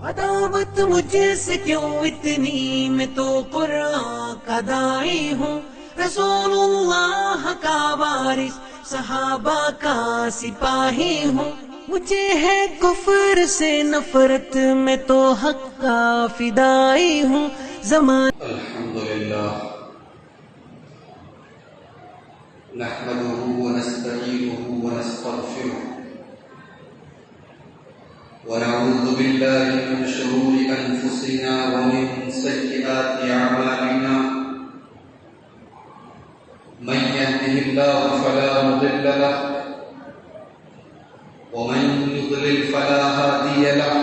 عداوت مجھ سے کیوں اتنی، میں تو قرآن کا داعی ہوں، رسول اللہ کا وارث، صحابہ کا سپاہی ہوں، مجھے ہے کفر سے نفرت، میں تو حق کا فدائی ہوں، الحمدللہ نحمده ونستعينه ونستغفره ونعوذ بالله من شرور أنفسنا ومن سيئات أعمالنا، من يهده الله فلا مضل له ومن يضلل فلا هادي له،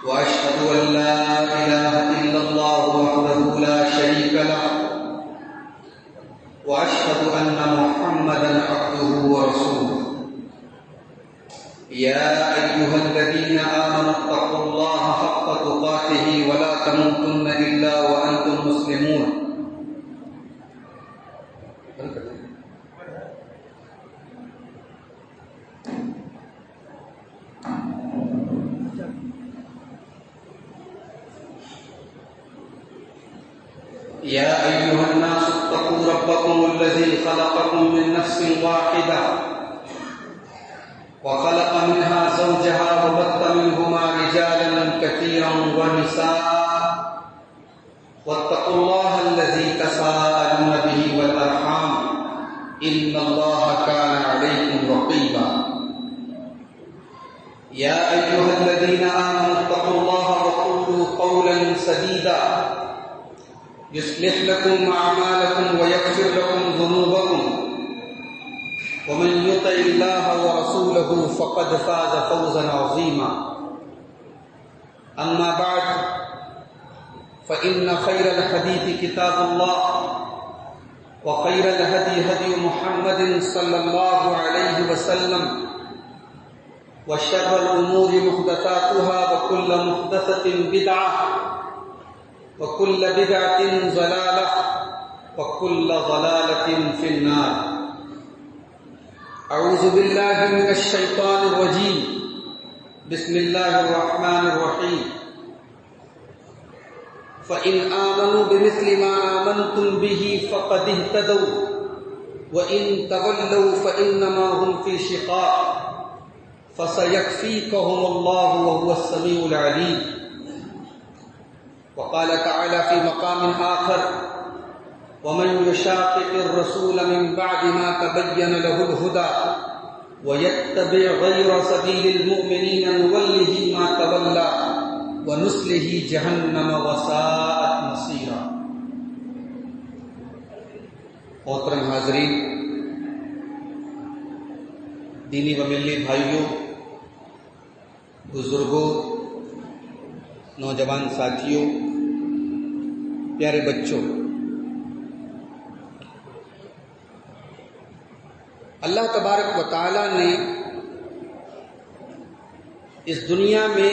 وأشهد أن لا إله إلا الله وحده لا شريك له، وأشهد أن محمدا عبده ورسوله. يا أيها الذين آمنوا اتقوا الله حق تقاته ولا تموتن إلا وأنتم مسلمون. يا أيها الناس اتقوا ربكم الذي خلقكم من نفس واحدة وخلق منها زوجها وبث منهما رجالا كثيرا ونساء، واتقوا الله الذي تساءلون به والأرحام إن الله كان عليكم رقيبا. يا أيها الذين آمنوا اتقوا الله وقولوا قولا سديدا يصلح لكم أعمالكم ويغفر لكم ذنوبكم، ومن يطع الله ورسوله فقد فاز فوزا عظيما. أما بعد، فإن خير الحديث كتاب الله، وخير الهدي هدي محمد صلى الله عليه وسلم، وشر الأمور محدثاتها، وكل محدثة بدعة، وكل بدعة ضلالة، وكل ضلالة في النار. أعوذ بالله من الشيطان الرجيم. بسم الله الرحمن الرحيم. فإن آمنوا بمثل ما آمنتم به فقد اهتدوا، وإن تولوا فإنما هم في شقاق، فسيكفيكهم الله وهو السميع العليم. وقال تعالى في مقام آخر: ومن يشاقق الرسول من بعد ما تبين له الهدى ويتبع غير سبيل المؤمنين نوله ما تولى ونصله جهنم وساءت مصيرا. محترم حاضرین، دینی و ملی بھائیوں، بزرگوں، نوجوان ساتھیوں، پیارے بچوں، اللہ تبارک و تعالی نے اس دنیا میں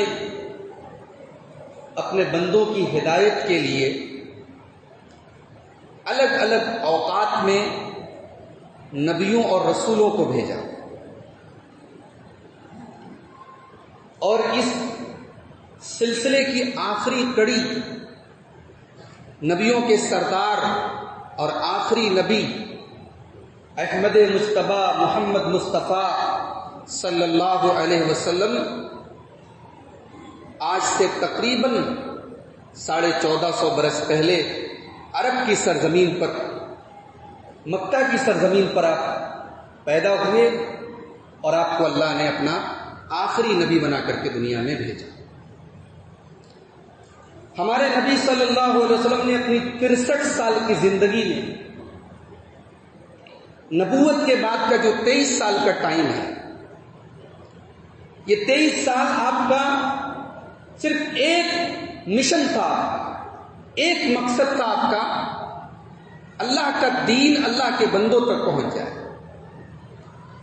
اپنے بندوں کی ہدایت کے لیے الگ الگ اوقات میں نبیوں اور رسولوں کو بھیجا، اور اس سلسلے کی آخری کڑی نبیوں کے سردار اور آخری نبی احمد مجتبیٰ محمد مصطفیٰ صلی اللہ علیہ وسلم آج سے تقریباً 1450 برس پہلے عرب کی سرزمین پر، مکہ کی سرزمین پر آپ پیدا ہوئے، اور آپ کو اللہ نے اپنا آخری نبی بنا کر کے دنیا میں بھیجا. ہمارے نبی صلی اللہ علیہ وسلم نے اپنی 63 سال کی زندگی میں نبوت کے بعد کا جو 23 سال کا ٹائم ہے، یہ 23 سال آپ کا صرف ایک مشن تھا، ایک مقصد تھا آپ کا، اللہ کا دین اللہ کے بندوں تک پہنچ جائے،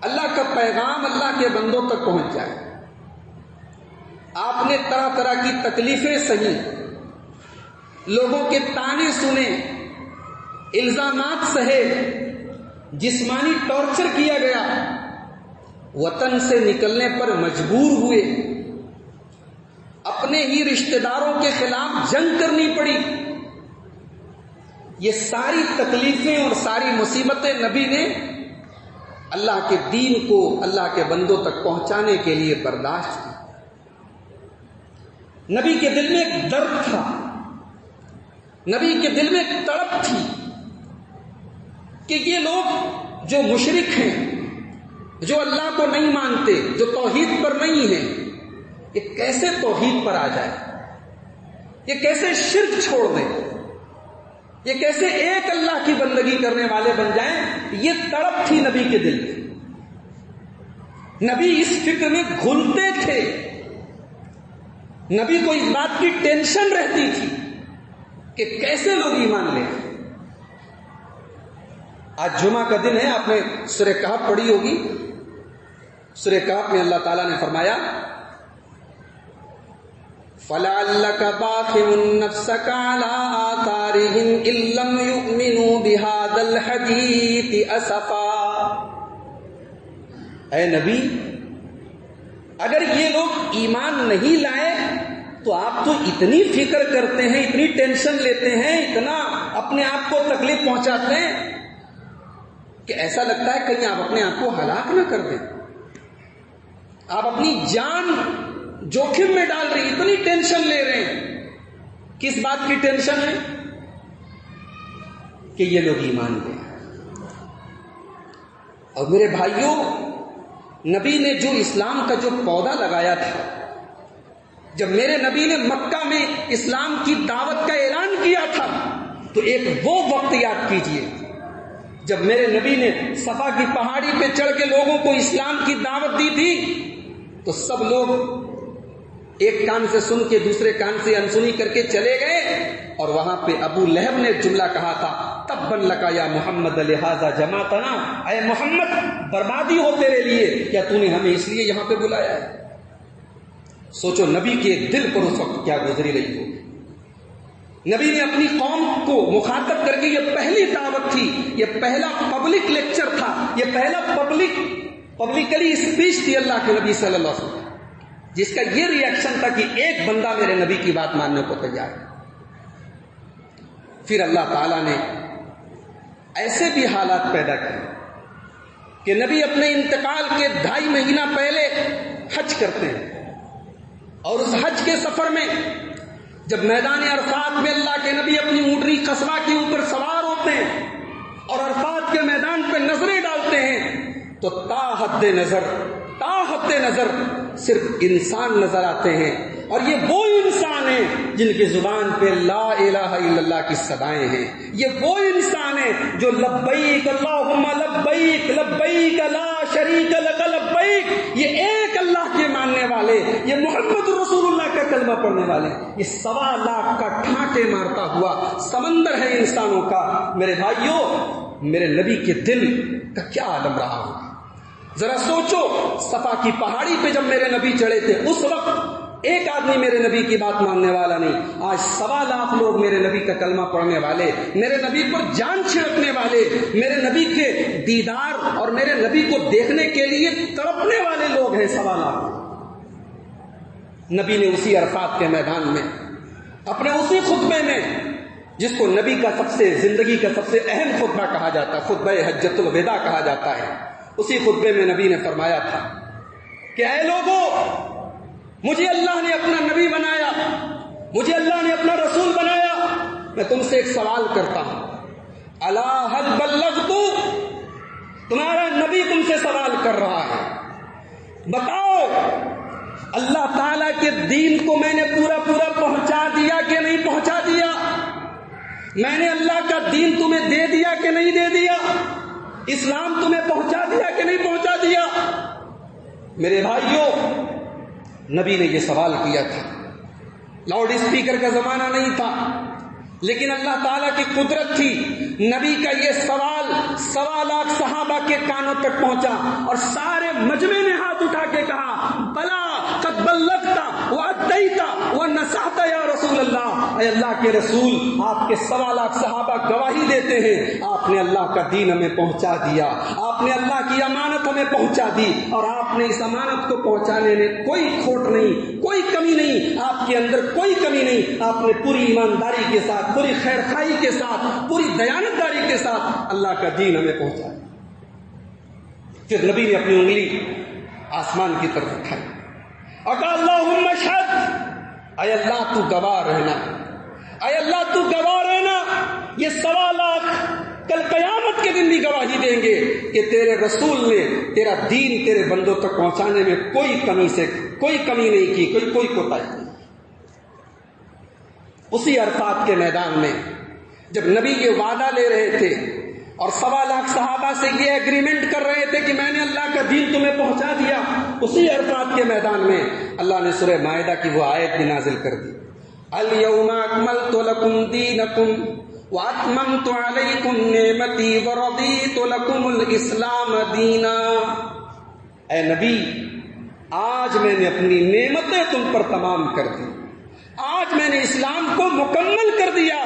اللہ کا پیغام اللہ کے بندوں تک پہنچ جائے. آپ نے طرح طرح کی تکلیفیں سہی، لوگوں کے طعنے سنے، الزامات سہے، جسمانی ٹارچر کیا گیا، وطن سے نکلنے پر مجبور ہوئے، اپنے ہی رشتہ داروں کے خلاف جنگ کرنی پڑی. یہ ساری تکلیفیں اور ساری مصیبتیں نبی نے اللہ کے دین کو اللہ کے بندوں تک پہنچانے کے لیے برداشت کی. نبی کے دل میں ایک درد تھا, نبی کے دل میں ایک تڑپ تھی کہ یہ لوگ جو مشرک ہیں, جو اللہ کو نہیں مانتے, جو توحید پر نہیں ہیں, یہ کیسے توحید پر آ جائے, یہ کیسے شرک چھوڑ دیں, یہ کیسے ایک اللہ کی بندگی کرنے والے بن جائیں. یہ تڑپ تھی نبی کے دل میں. نبی اس فکر میں گھلتے تھے, نبی کو اس بات کی ٹینشن رہتی تھی کہ کیسے لوگ ایمان لیں. آج جمعہ کا دن ہے, آپ نے سورہ کہف پڑھی ہوگی. سورہ کہف میں اللہ تعالیٰ نے فرمایا فَلَعَلَّكَ بَاخِعٌ نَفْسَكَ عَلَىٰ آثَارِهِمْ إِن لَّمْ يُؤْمِنُوا بِهَٰذَا الْحَدِيثِ أَسَفًا. اے نبی, اگر یہ لوگ ایمان نہیں لائے تو آپ تو اتنی فکر کرتے ہیں, اتنی ٹینشن لیتے ہیں, اتنا اپنے آپ کو تکلیف پہنچاتے ہیں کہ ایسا لگتا ہے کہیں آپ اپنے آپ کو ہلاک نہ کر دیں. آپ اپنی جان جوخم میں ڈال رہے ہیں, اتنی ٹینشن لے رہے ہیں. کس بات کی ٹینشن ہے؟ کہ یہ لوگ ایمان لیں. اور میرے بھائیوں, نبی نے جو اسلام کا جو پودا لگایا تھا, جب میرے نبی نے مکہ میں اسلام کی دعوت کا اعلان کیا تھا, تو ایک وہ وقت یاد کیجئے جب میرے نبی نے صفا کی پہاڑی پہ چڑھ کے لوگوں کو اسلام کی دعوت دی تھی, تو سب لوگ ایک کان سے سن کے دوسرے کان سے انسنی کر کے چلے گئے, اور وہاں پہ ابو لہب نے جملہ کہا تھا تبن لکا یا محمد لہذا جماعتنا, اے محمد بربادی ہو تیرے لیے, کیا تو نے ہمیں اس لیے یہاں پہ بلایا ہے. سوچو نبی کے دل پر اس وقت کیا گزری رہی ہو. نبی نے اپنی قوم کو مخاطب کر کے, یہ پہلی دعوت تھی, یہ پہلا پبلک لیکچر تھا, یہ پہلا پبلکلی اسپیچ تھی اللہ کے نبی صلی اللہ علیہ وسلم, جس کا یہ ری ایکشن تھا کہ ایک بندہ میرے نبی کی بات ماننے کو تیار ہے. پھر اللہ تعالیٰ نے ایسے بھی حالات پیدا کیے کہ نبی اپنے انتقال کے 2.5 مہینہ پہلے حج کرتے ہیں, اور اس حج کے سفر میں جب میدان عرفات میں اللہ کے نبی اپنی اونٹنی قصبہ کے اوپر سوار ہوتے ہیں اور عرفات کے میدان پہ نظریں ڈالتے ہیں, تو تا حد نظر صرف انسان نظر آتے ہیں, اور یہ وہ انسان ہیں جن کی زبان پہ لا الہ الا اللہ کی صدائیں ہیں. یہ وہ انسان ہیں جو لبیک اللہم لبیک لبیک لا شریک لک لبیک, یہ ایک اللہ کے ماننے والے, یہ محمد رسول اللہ کا کلمہ پڑھنے والے, یہ 1.25 لاکھ کا ٹھانٹے مارتا ہوا سمندر ہے انسانوں کا. میرے بھائیوں, میرے نبی کے دل کا کیا عالم رہا ہوگا. ذرا سوچو, صفا کی پہاڑی پہ جب میرے نبی چڑھے تھے, اس وقت ایک آدمی میرے نبی کی بات ماننے والا نہیں. آج 1.25 لاکھ لوگ میرے نبی کا کلمہ پڑھنے والے, میرے نبی پر جان چھڑکنے والے, میرے نبی کے دیدار اور میرے نبی کو دیکھنے کے لیے تڑپنے والے لوگ ہیں 1.25 لاکھ. نبی نے اسی عرفات کے میدان میں اپنے اسی خطبے میں, جس کو نبی کا زندگی کا سب سے اہم خطبہ کہا جاتا ہے, خطبہ حجۃ الوداع کہا جاتا ہے, اسی خطبے میں نبی نے فرمایا تھا کہ اے لوگوں, مجھے اللہ نے اپنا نبی بنایا, مجھے اللہ نے اپنا رسول بنایا. میں تم سے ایک سوال کرتا ہوں, الا هل بلغت, تمہارا نبی تم سے سوال کر رہا ہے, بتاؤ اللہ تعالیٰ کے دین کو میں نے پورا پہنچا دیا کہ نہیں پہنچا دیا؟ میں نے اللہ کا دین تمہیں دے دیا کہ نہیں دے دیا؟ اسلام تمہیں پہنچا دیا کہ نہیں پہنچا دیا؟ میرے بھائیوں, نبی نے یہ سوال کیا تھا. لاؤڈ اسپیکر کا زمانہ نہیں تھا, لیکن اللہ تعالیٰ کی قدرت تھی. نبی کا یہ سوال 1.25 لاکھ صحابہ کے کانوں تک پہنچا, اور سارے مجمع نے ہاتھ اٹھا کے کہا بلا قد بلغتا وادیتا ونصحت یا رسول اللہ. اے اللہ کے رسول, آپ کے 1.25 لاکھ صحابہ گواہی دیتے ہیں, آپ نے اللہ کا دین ہمیں پہنچا دیا, آپ نے اللہ کی امانت ہمیں پہنچا دی, اور آپ نے اس امانت کو پہنچانے میں کوئی کھوٹ نہیں, کوئی کمی نہیں، آپ کے اندر کوئی کمی نہیں، آپ نے پوری ایمانداری کے ساتھ، پوری خیر خواہی کے ساتھ، پوری دیانتداری کے ساتھ اللہ کا دین ہمیں پہنچایا۔ پھر نبی نے اپنی انگلی آسمان کی طرف اٹھائی اور کہا اللہم اشہد، اے اللہ تو گواہ رہنا، اے اللہ تو گواہ رہنا، یہ 1.25 لاکھ کل قیامت کے دن بھی گواہی دیں گے کہ تیرے رسول نے تیرا دین تیرے بندوں تک پہنچانے میں کوئی کمی نہیں کی، کوئی کوتاہی نہیں۔ اسی عرفات کے میدان میں جب نبی یہ وعدہ لے رہے تھے اور 1.25 لاکھ صحابہ سے یہ ایگریمنٹ کر رہے تھے کہ میں نے اللہ کا دین تمہیں پہنچا دیا، اسی عرفات کے میدان میں اللہ نے سورہ مائدہ کی وہ آیت بھی نازل کر دی، اليوم اکملت لکم دینکم واتممت علیکم نعمتی ورضیت لکم الاسلام دینا۔ اے نبی، آج میں نے اپنی نعمتیں تم پر تمام کر دی، آج میں نے اسلام کو مکمل کر دیا۔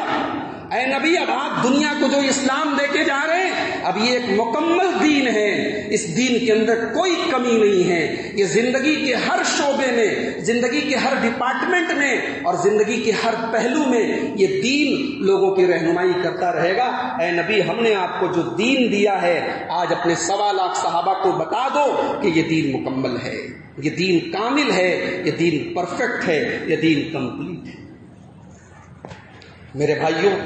اے نبی، اب آپ دنیا کو جو اسلام دے کے جا رہے ہیں، اب یہ ایک مکمل دین ہے، اس دین کے اندر کوئی کمی نہیں ہے، یہ زندگی کے ہر شعبے میں، زندگی کے ہر ڈپارٹمنٹ میں اور زندگی کے ہر پہلو میں یہ دین لوگوں کی رہنمائی کرتا رہے گا۔ اے نبی، ہم نے آپ کو جو دین دیا ہے، آج اپنے 1.25 لاکھ صحابہ کو بتا دو کہ یہ دین مکمل ہے، یہ دین کامل ہے، یہ دین پرفیکٹ ہے، یہ دین کمپلیٹ ہے۔ میرے بھائیوں،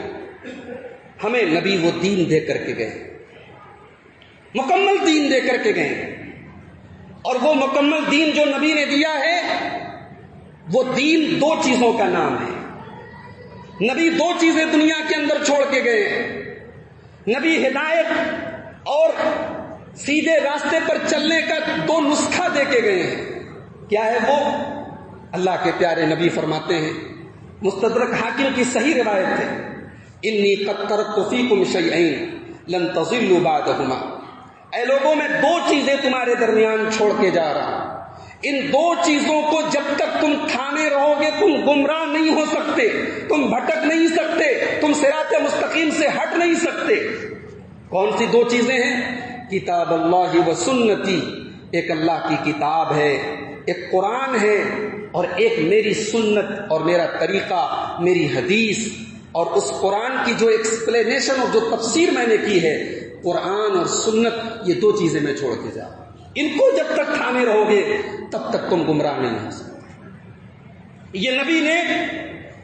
ہمیں نبی وہ دین دے کر کے گئے، مکمل دین دے کر کے گئے، اور وہ مکمل دین جو نبی نے دیا ہے، وہ دین 2 چیزوں کا نام ہے۔ نبی 2 چیزیں دنیا کے اندر چھوڑ کے گئے۔ نبی ہدایت اور سیدھے راستے پر چلنے کا 2 نسخہ دے کے گئے ہیں۔ کیا ہے وہ؟ اللہ کے پیارے نبی فرماتے ہیں، مستدرک حاکم کی صحیح روایت ہے، انی قد ترکت فیکم شیئین لن تضلوا بعدہما۔ اے لوگوں، میں 2 چیزیں تمہارے درمیان چھوڑ کے جا رہا ہوں، ان 2 چیزوں کو جب تک تم تھامے رہو گے تم گمراہ نہیں ہو سکتے، تم بھٹک نہیں سکتے، تم صراط مستقیم سے ہٹ نہیں سکتے۔ کون سی 2 چیزیں ہیں؟ کتاب اللہ و سنتی، ایک اللہ کی کتاب ہے، ایک قرآن ہے، اور ایک میری سنت اور میرا طریقہ، میری حدیث، اور اس قرآن کی جو ایکسپلینیشن اور جو تفسیر میں نے کی ہے، قرآن اور سنت، یہ 2 چیزیں میں چھوڑ کے جاؤں۔ ان کو جب تک تھامے رہو گے تب تک تم گمراہ نہیں ہو سکتے۔ یہ نبی نے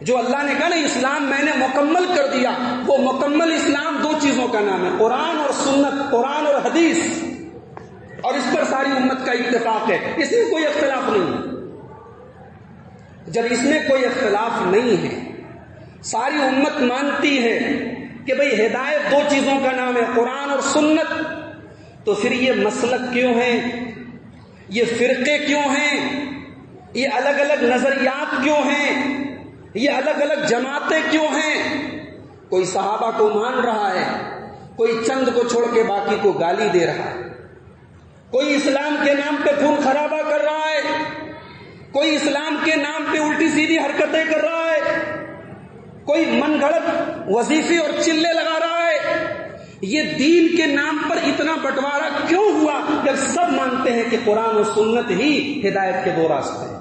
جو اللہ نے کہا نا اسلام میں نے مکمل کر دیا، وہ مکمل اسلام 2 چیزوں کا نام ہے، قرآن اور سنت، قرآن اور حدیث، اور اس پر ساری امت کا اتفاق ہے، اس میں کوئی اختلاف نہیں ہے۔ جب اس میں کوئی اختلاف نہیں ہے، ساری امت مانتی ہے کہ بھئی ہدایت 2 چیزوں کا نام ہے، قرآن اور سنت، تو پھر یہ مسلک کیوں ہیں، یہ فرقے کیوں ہیں، یہ الگ الگ نظریات کیوں ہیں، یہ الگ الگ جماعتیں کیوں ہیں؟ کوئی صحابہ کو مان رہا ہے، کوئی چند کو چھوڑ کے باقی کو گالی دے رہا ہے، کوئی اسلام کے نام پہ خون خرابہ کر رہا ہے، کوئی اسلام کے نام پہ الٹی سیدھی حرکتیں کر رہا ہے، کوئی من گھڑت وظیفے اور چلے لگا رہا ہے۔ یہ دین کے نام پر اتنا بٹوارا کیوں ہوا جب سب مانتے ہیں کہ قرآن و سنت ہی ہدایت کے 2 راستے ہیں؟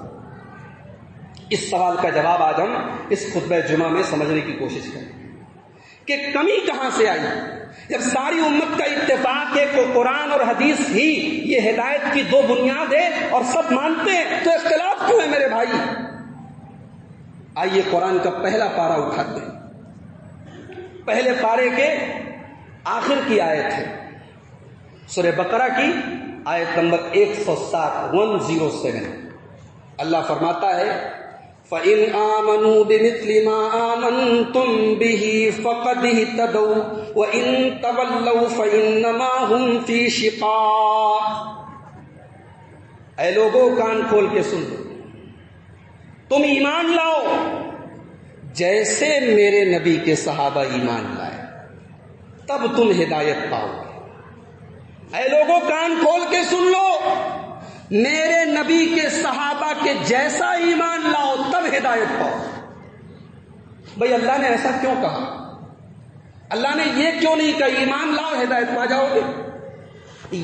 اس سوال کا جواب آج ہم اس خطبہ جمعہ میں سمجھنے کی کوشش کریں کہ کمی کہاں سے آئی جب ساری امت کا اتفاق ہے کہ قرآن اور حدیث ہی یہ ہدایت کی 2 بنیاد ہے اور سب مانتے ہیں، تو اختلاف کیوں ہے میرے بھائی؟ آئیے قرآن کا پہلا پارہ اٹھاتے ہیں۔ پہلے پارے کے آخر کی آیت ہے سورہ بقرہ کی آیت نمبر 107 اللہ فرماتا ہے، فَإِنْ آمَنُوا بِمِثْلِ مَا آمَنْتُمْ بِهِ فَقَدِ اهْتَدَوْا وَإِنْ تَوَلَّوْا فَإِنَّمَا هُمْ فِي شِقَاقٍ۔ اے لوگوں، کان کھول کے سن لو، تم ایمان لاؤ جیسے میرے نبی کے صحابہ ایمان لائے، تب تم ہدایت پاؤ گے۔ اے لوگوں، کان کھول کے سن لو، میرے نبی کے صحابہ کے جیسا ایمان لاؤ تب ہدایت پاؤ۔ بھئی اللہ نے ایسا کیوں کہا؟ اللہ نے یہ کیوں نہیں کہا ایمان لاؤ ہدایت پا جاؤ گے؟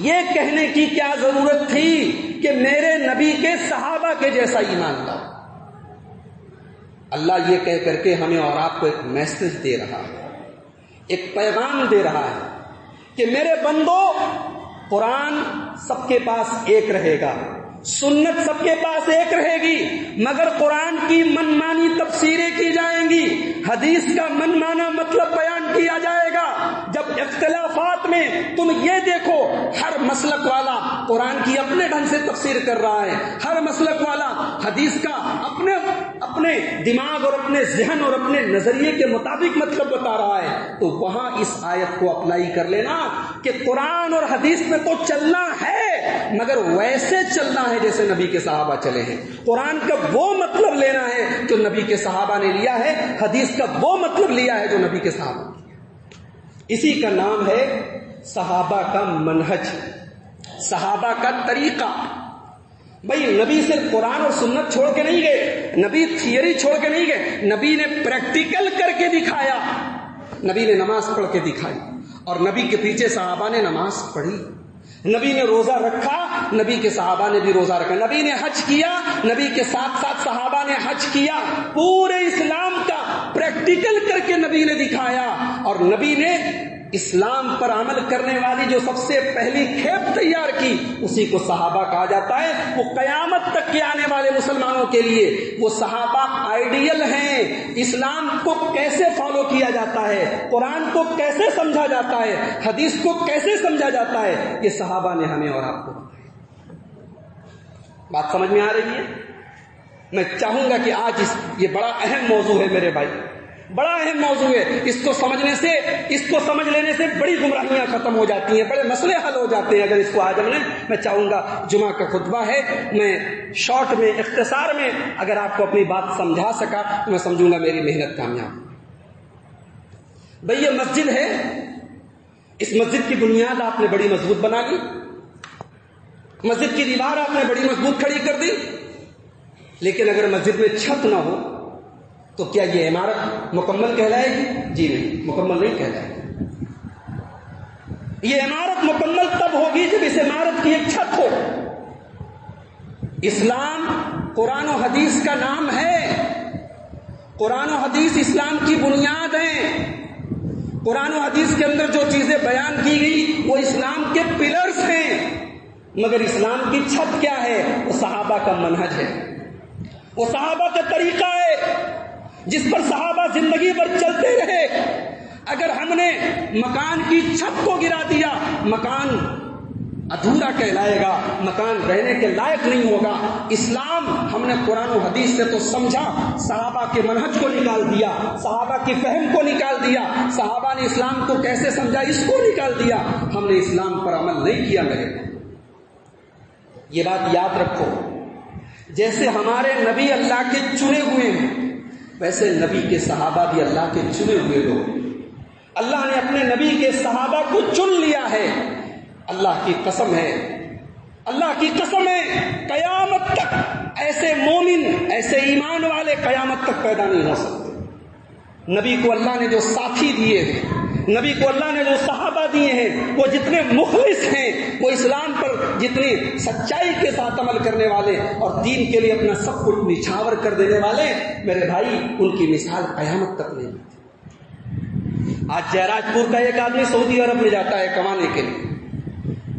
یہ کہنے کی کیا ضرورت تھی کہ میرے نبی کے صحابہ کے جیسا ایمان لاؤ؟ اللہ یہ کہہ کر کے ہمیں اور آپ کو ایک میسج دے رہا ہے، ایک پیغام دے رہا ہے کہ میرے بندو، قرآن سب کے پاس ایک رہے گا، سنت سب کے پاس ایک رہے گی، مگر قرآن کی منمانی تفسیریں کی جائیں گی، حدیث کا منمانا مطلب بیان کیا جائے گا۔ جب اختلافات میں تم یہ دیکھو ہر مسلک والا قرآن کی اپنے ڈھنگ سے تفسیر کر رہا ہے، ہر مسلک والا حدیث کا اپنے دماغ اور اپنے ذہن اور اپنے نظریے کے مطابق مطلب بتا رہا ہے، تو وہاں اس آیت کو اپلائی کر لینا کہ قرآن اور حدیث میں تو چلنا ہے، مگر ویسے چلنا ہے جیسے نبی کے صحابہ چلے ہیں۔ قرآن کا وہ مطلب لینا ہے جو نبی کے صحابہ نے لیا ہے، حدیث کا وہ مطلب لیا ہے جو نبی کے صحابہ نے لیا۔ اسی کا نام ہے صحابہ کا منہج، صحابہ کا طریقہ۔ بھئی نبی صرف قرآن اور سنت چھوڑ کے نہیں گئے، نبی تھیوری چھوڑ کے نہیں گئے، نبی نے پریکٹیکل کر کے دکھایا، نبی نے نماز پڑھ کے دکھائی، اور نبی کے پیچھے صحابہ نے نماز پڑھی۔ نبی نے روزہ رکھا، نبی کے صحابہ نے بھی روزہ رکھا۔ نبی نے حج کیا، نبی کے ساتھ ساتھ صحابہ نے حج کیا۔ پورے اسلام کا پریکٹیکل کر کے نبی نے دکھایا، اور نبی نے اسلام پر عمل کرنے والی جو سب سے پہلی کھیپ تیار کی، اسی کو صحابہ کہا جاتا ہے۔ وہ قیامت تک کے آنے والے مسلمانوں کے لیے وہ صحابہ آئیڈیل ہیں۔ اسلام کو کیسے فالو کیا جاتا ہے، قرآن کو کیسے سمجھا جاتا ہے، حدیث کو کیسے سمجھا جاتا ہے، یہ صحابہ نے ہمیں اور آپ کو بتایا۔ بات سمجھ میں آ رہی ہے؟ میں چاہوں گا کہ آج یہ بڑا اہم موضوع ہے میرے بھائی، بڑا اہم موضوع ہے۔ اس کو سمجھ لینے سے بڑی گمراہیاں ختم ہو جاتی ہیں، بڑے مسئلے حل ہو جاتے ہیں اگر اس کو آج ہم نے۔ میں چاہوں گا، جمعہ کا خطبہ ہے، میں شارٹ میں، اختصار میں اگر آپ کو اپنی بات سمجھا سکا تو میں سمجھوں گا میری محنت کامیاب۔ بھئی یہ مسجد ہے، اس مسجد کی بنیاد آپ نے بڑی مضبوط بنا لی، مسجد کی دیوار آپ نے بڑی مضبوط کھڑی کر دی، لیکن اگر مسجد میں چھت نہ ہو تو کیا یہ عمارت مکمل کہلائے گی؟ جی نہیں، مکمل نہیں کہلائے گی۔ یہ عمارت مکمل تب ہوگی جب اس عمارت کی ایک چھت ہو۔ اسلام قرآن و حدیث کا نام ہے، قرآن و حدیث اسلام کی بنیاد ہیں۔ قرآن و حدیث کے اندر جو چیزیں بیان کی گئی وہ اسلام کے پلرز ہیں، مگر اسلام کی چھت کیا ہے؟ وہ صحابہ کا منہج ہے، وہ صحابہ کا طریقہ ہے جس پر صحابہ زندگی بھر چلتے رہے۔ اگر ہم نے مکان کی چھت کو گرا دیا، مکان ادھورا کہلائے گا، مکان رہنے کے لائق نہیں ہوگا۔ اسلام ہم نے قرآن و حدیث سے تو سمجھا، صحابہ کے منہج کو نکال دیا، صحابہ کی فہم کو نکال دیا، صحابہ نے اسلام کو کیسے سمجھا اس کو نکال دیا، ہم نے اسلام پر عمل نہیں کیا۔ میرے یہ بات یاد رکھو، جیسے ہمارے نبی اللہ کے چنے ہوئے ہیں، ویسے نبی کے صحابہ بھی اللہ کے چنے ہوئے لوگ ہیں۔ اللہ نے اپنے نبی کے صحابہ کو چن لیا ہے۔ اللہ کی قسم ہے، اللہ کی قسم ہے، قیامت تک ایسے مومن، ایسے ایمان والے قیامت تک پیدا نہیں ہو سکتے۔ نبی کو اللہ نے جو ساتھی دیے ہیں، نبی کو اللہ نے جو صحابہ دیے ہیں، وہ جتنے مخلص ہیں، وہ اسلام پر جتنی سچائی کے ساتھ عمل کرنے والے اور دین کے لیے اپنا سب کچھ نچھاور کر دینے والے، میرے بھائی ان کی مثال قیامت تک نہیں ملتی۔ آج جیراج پور کا ایک آدمی سعودی عرب میں جاتا ہے کمانے کے لیے،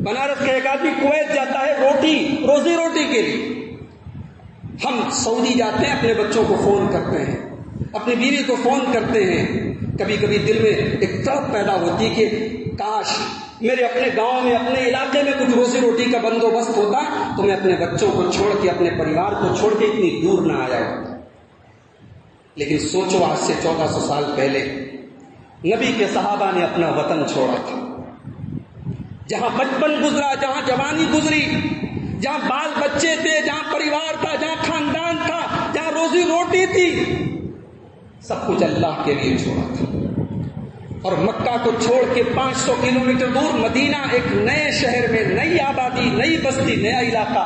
بنارس کا ایک آدمی کویت جاتا ہے روزی روٹی کے لیے۔ ہم سعودی جاتے ہیں، اپنے بچوں کو فون کرتے ہیں، اپنی بیوی کو فون کرتے ہیں، کبھی کبھی دل میں ایک تڑپ پیدا ہوتی کہ کاش میرے اپنے گاؤں میں، اپنے علاقے میں کچھ روزی روٹی کا بندوبست ہوتا تو میں اپنے بچوں کو چھوڑ کے، اپنے پریوار کو چھوڑ کے اتنی دور نہ آیا ہوتا۔ لیکن سوچو، آج سے 1400 سال پہلے نبی کے صحابہ نے اپنا وطن چھوڑا تھا، جہاں بچپن گزرا، جہاں جوانی گزری، جہاں بال بچے تھے، جہاں پریوار تھا، جہاں خاندان تھا، جہاں روزی روٹی تھی، سب کچھ اللہ کے لیے چھوڑا تھا۔ اور مکہ کو چھوڑ کے 500 کلومیٹر دور مدینہ، ایک نئے شہر میں، نئی آبادی، نئی بستی، نیا علاقہ،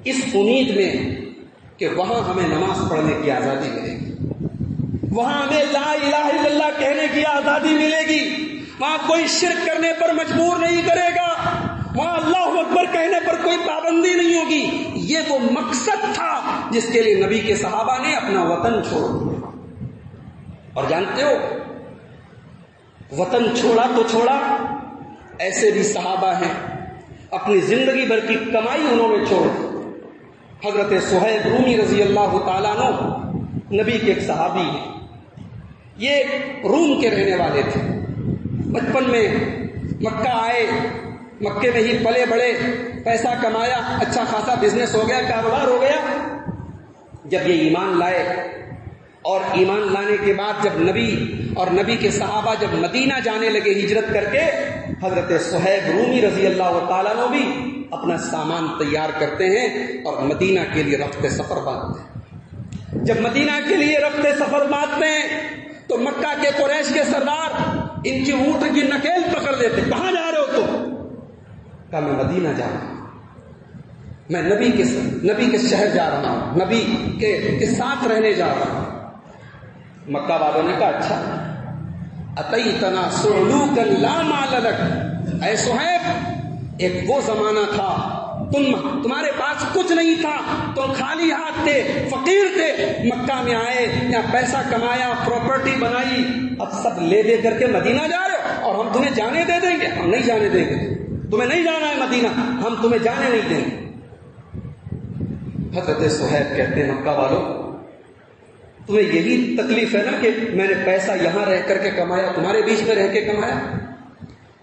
اس امید میں کہ وہاں ہمیں نماز پڑھنے کی آزادی ملے گی، وہاں ہمیں لا الہ الا اللہ کہنے کی آزادی ملے گی، وہاں کوئی شرک کرنے پر مجبور نہیں کرے گا، وہاں اللہ اکبر کہنے پر کوئی پابندی نہیں ہوگی۔ یہ وہ مقصد تھا جس کے لیے نبی کے صحابہ نے اپنا وطن چھوڑ دیا. اور جانتے ہو وطن چھوڑا تو چھوڑا، ایسے بھی صحابہ ہیں اپنی زندگی بھر کی کمائی انہوں نے چھوڑ دی. حضرت صہیب رومی رضی اللہ تعالیٰ عنہ نبی کے ایک صحابی ہیں. یہ روم کے رہنے والے تھے. بچپن میں مکہ آئے، مکے میں ہی پلے بڑے، پیسہ کمایا، اچھا خاصا بزنس ہو گیا، کاروبار ہو گیا. جب یہ ایمان لائے اور ایمان لانے کے بعد جب نبی اور نبی کے صحابہ جب مدینہ جانے لگے ہجرت کر کے، حضرت صہیب رومی رضی اللہ تعالیٰ عنہ بھی اپنا سامان تیار کرتے ہیں اور مدینہ کے لیے رفتے سفر باندھتے ہیں. جب مدینہ کے لیے رفتے سفر باندھتے ہیں تو مکہ کے قریش کے سردار ان کی اونٹ کی نکیل پکڑ لیتے. کہاں جا رہے ہو تم؟ کہا میں مدینہ جا رہا ہوں، میں نبی کے شہر جا رہا ہوں، نبی کے ساتھ رہنے جا رہا ہوں. مکہ والوں نے کہا اچھا، اتیتنا صعلوکا لا مال لک. اے صہیب، ایک وہ زمانہ تھا تمہارے پاس کچھ نہیں تھا، تم خالی ہاتھ تھے، فقیر تھے، مکہ میں آئے، یہاں پیسہ کمایا، پراپرٹی بنائی، اب سب لے دے کر کے مدینہ جا رہے ہو اور ہم تمہیں جانے دے دیں گے؟ ہم نہیں جانے دیں گے، تمہیں نہیں جانا ہے مدینہ، ہم تمہیں جانے نہیں دیں گے. حضرت صہیب کہتے ہیں مکہ والوں، تمہیں یہی تکلیف ہے نا کہ میں نے پیسہ یہاں رہ کر کے کمایا، تمہارے بیچ میں رہ کے کمایا.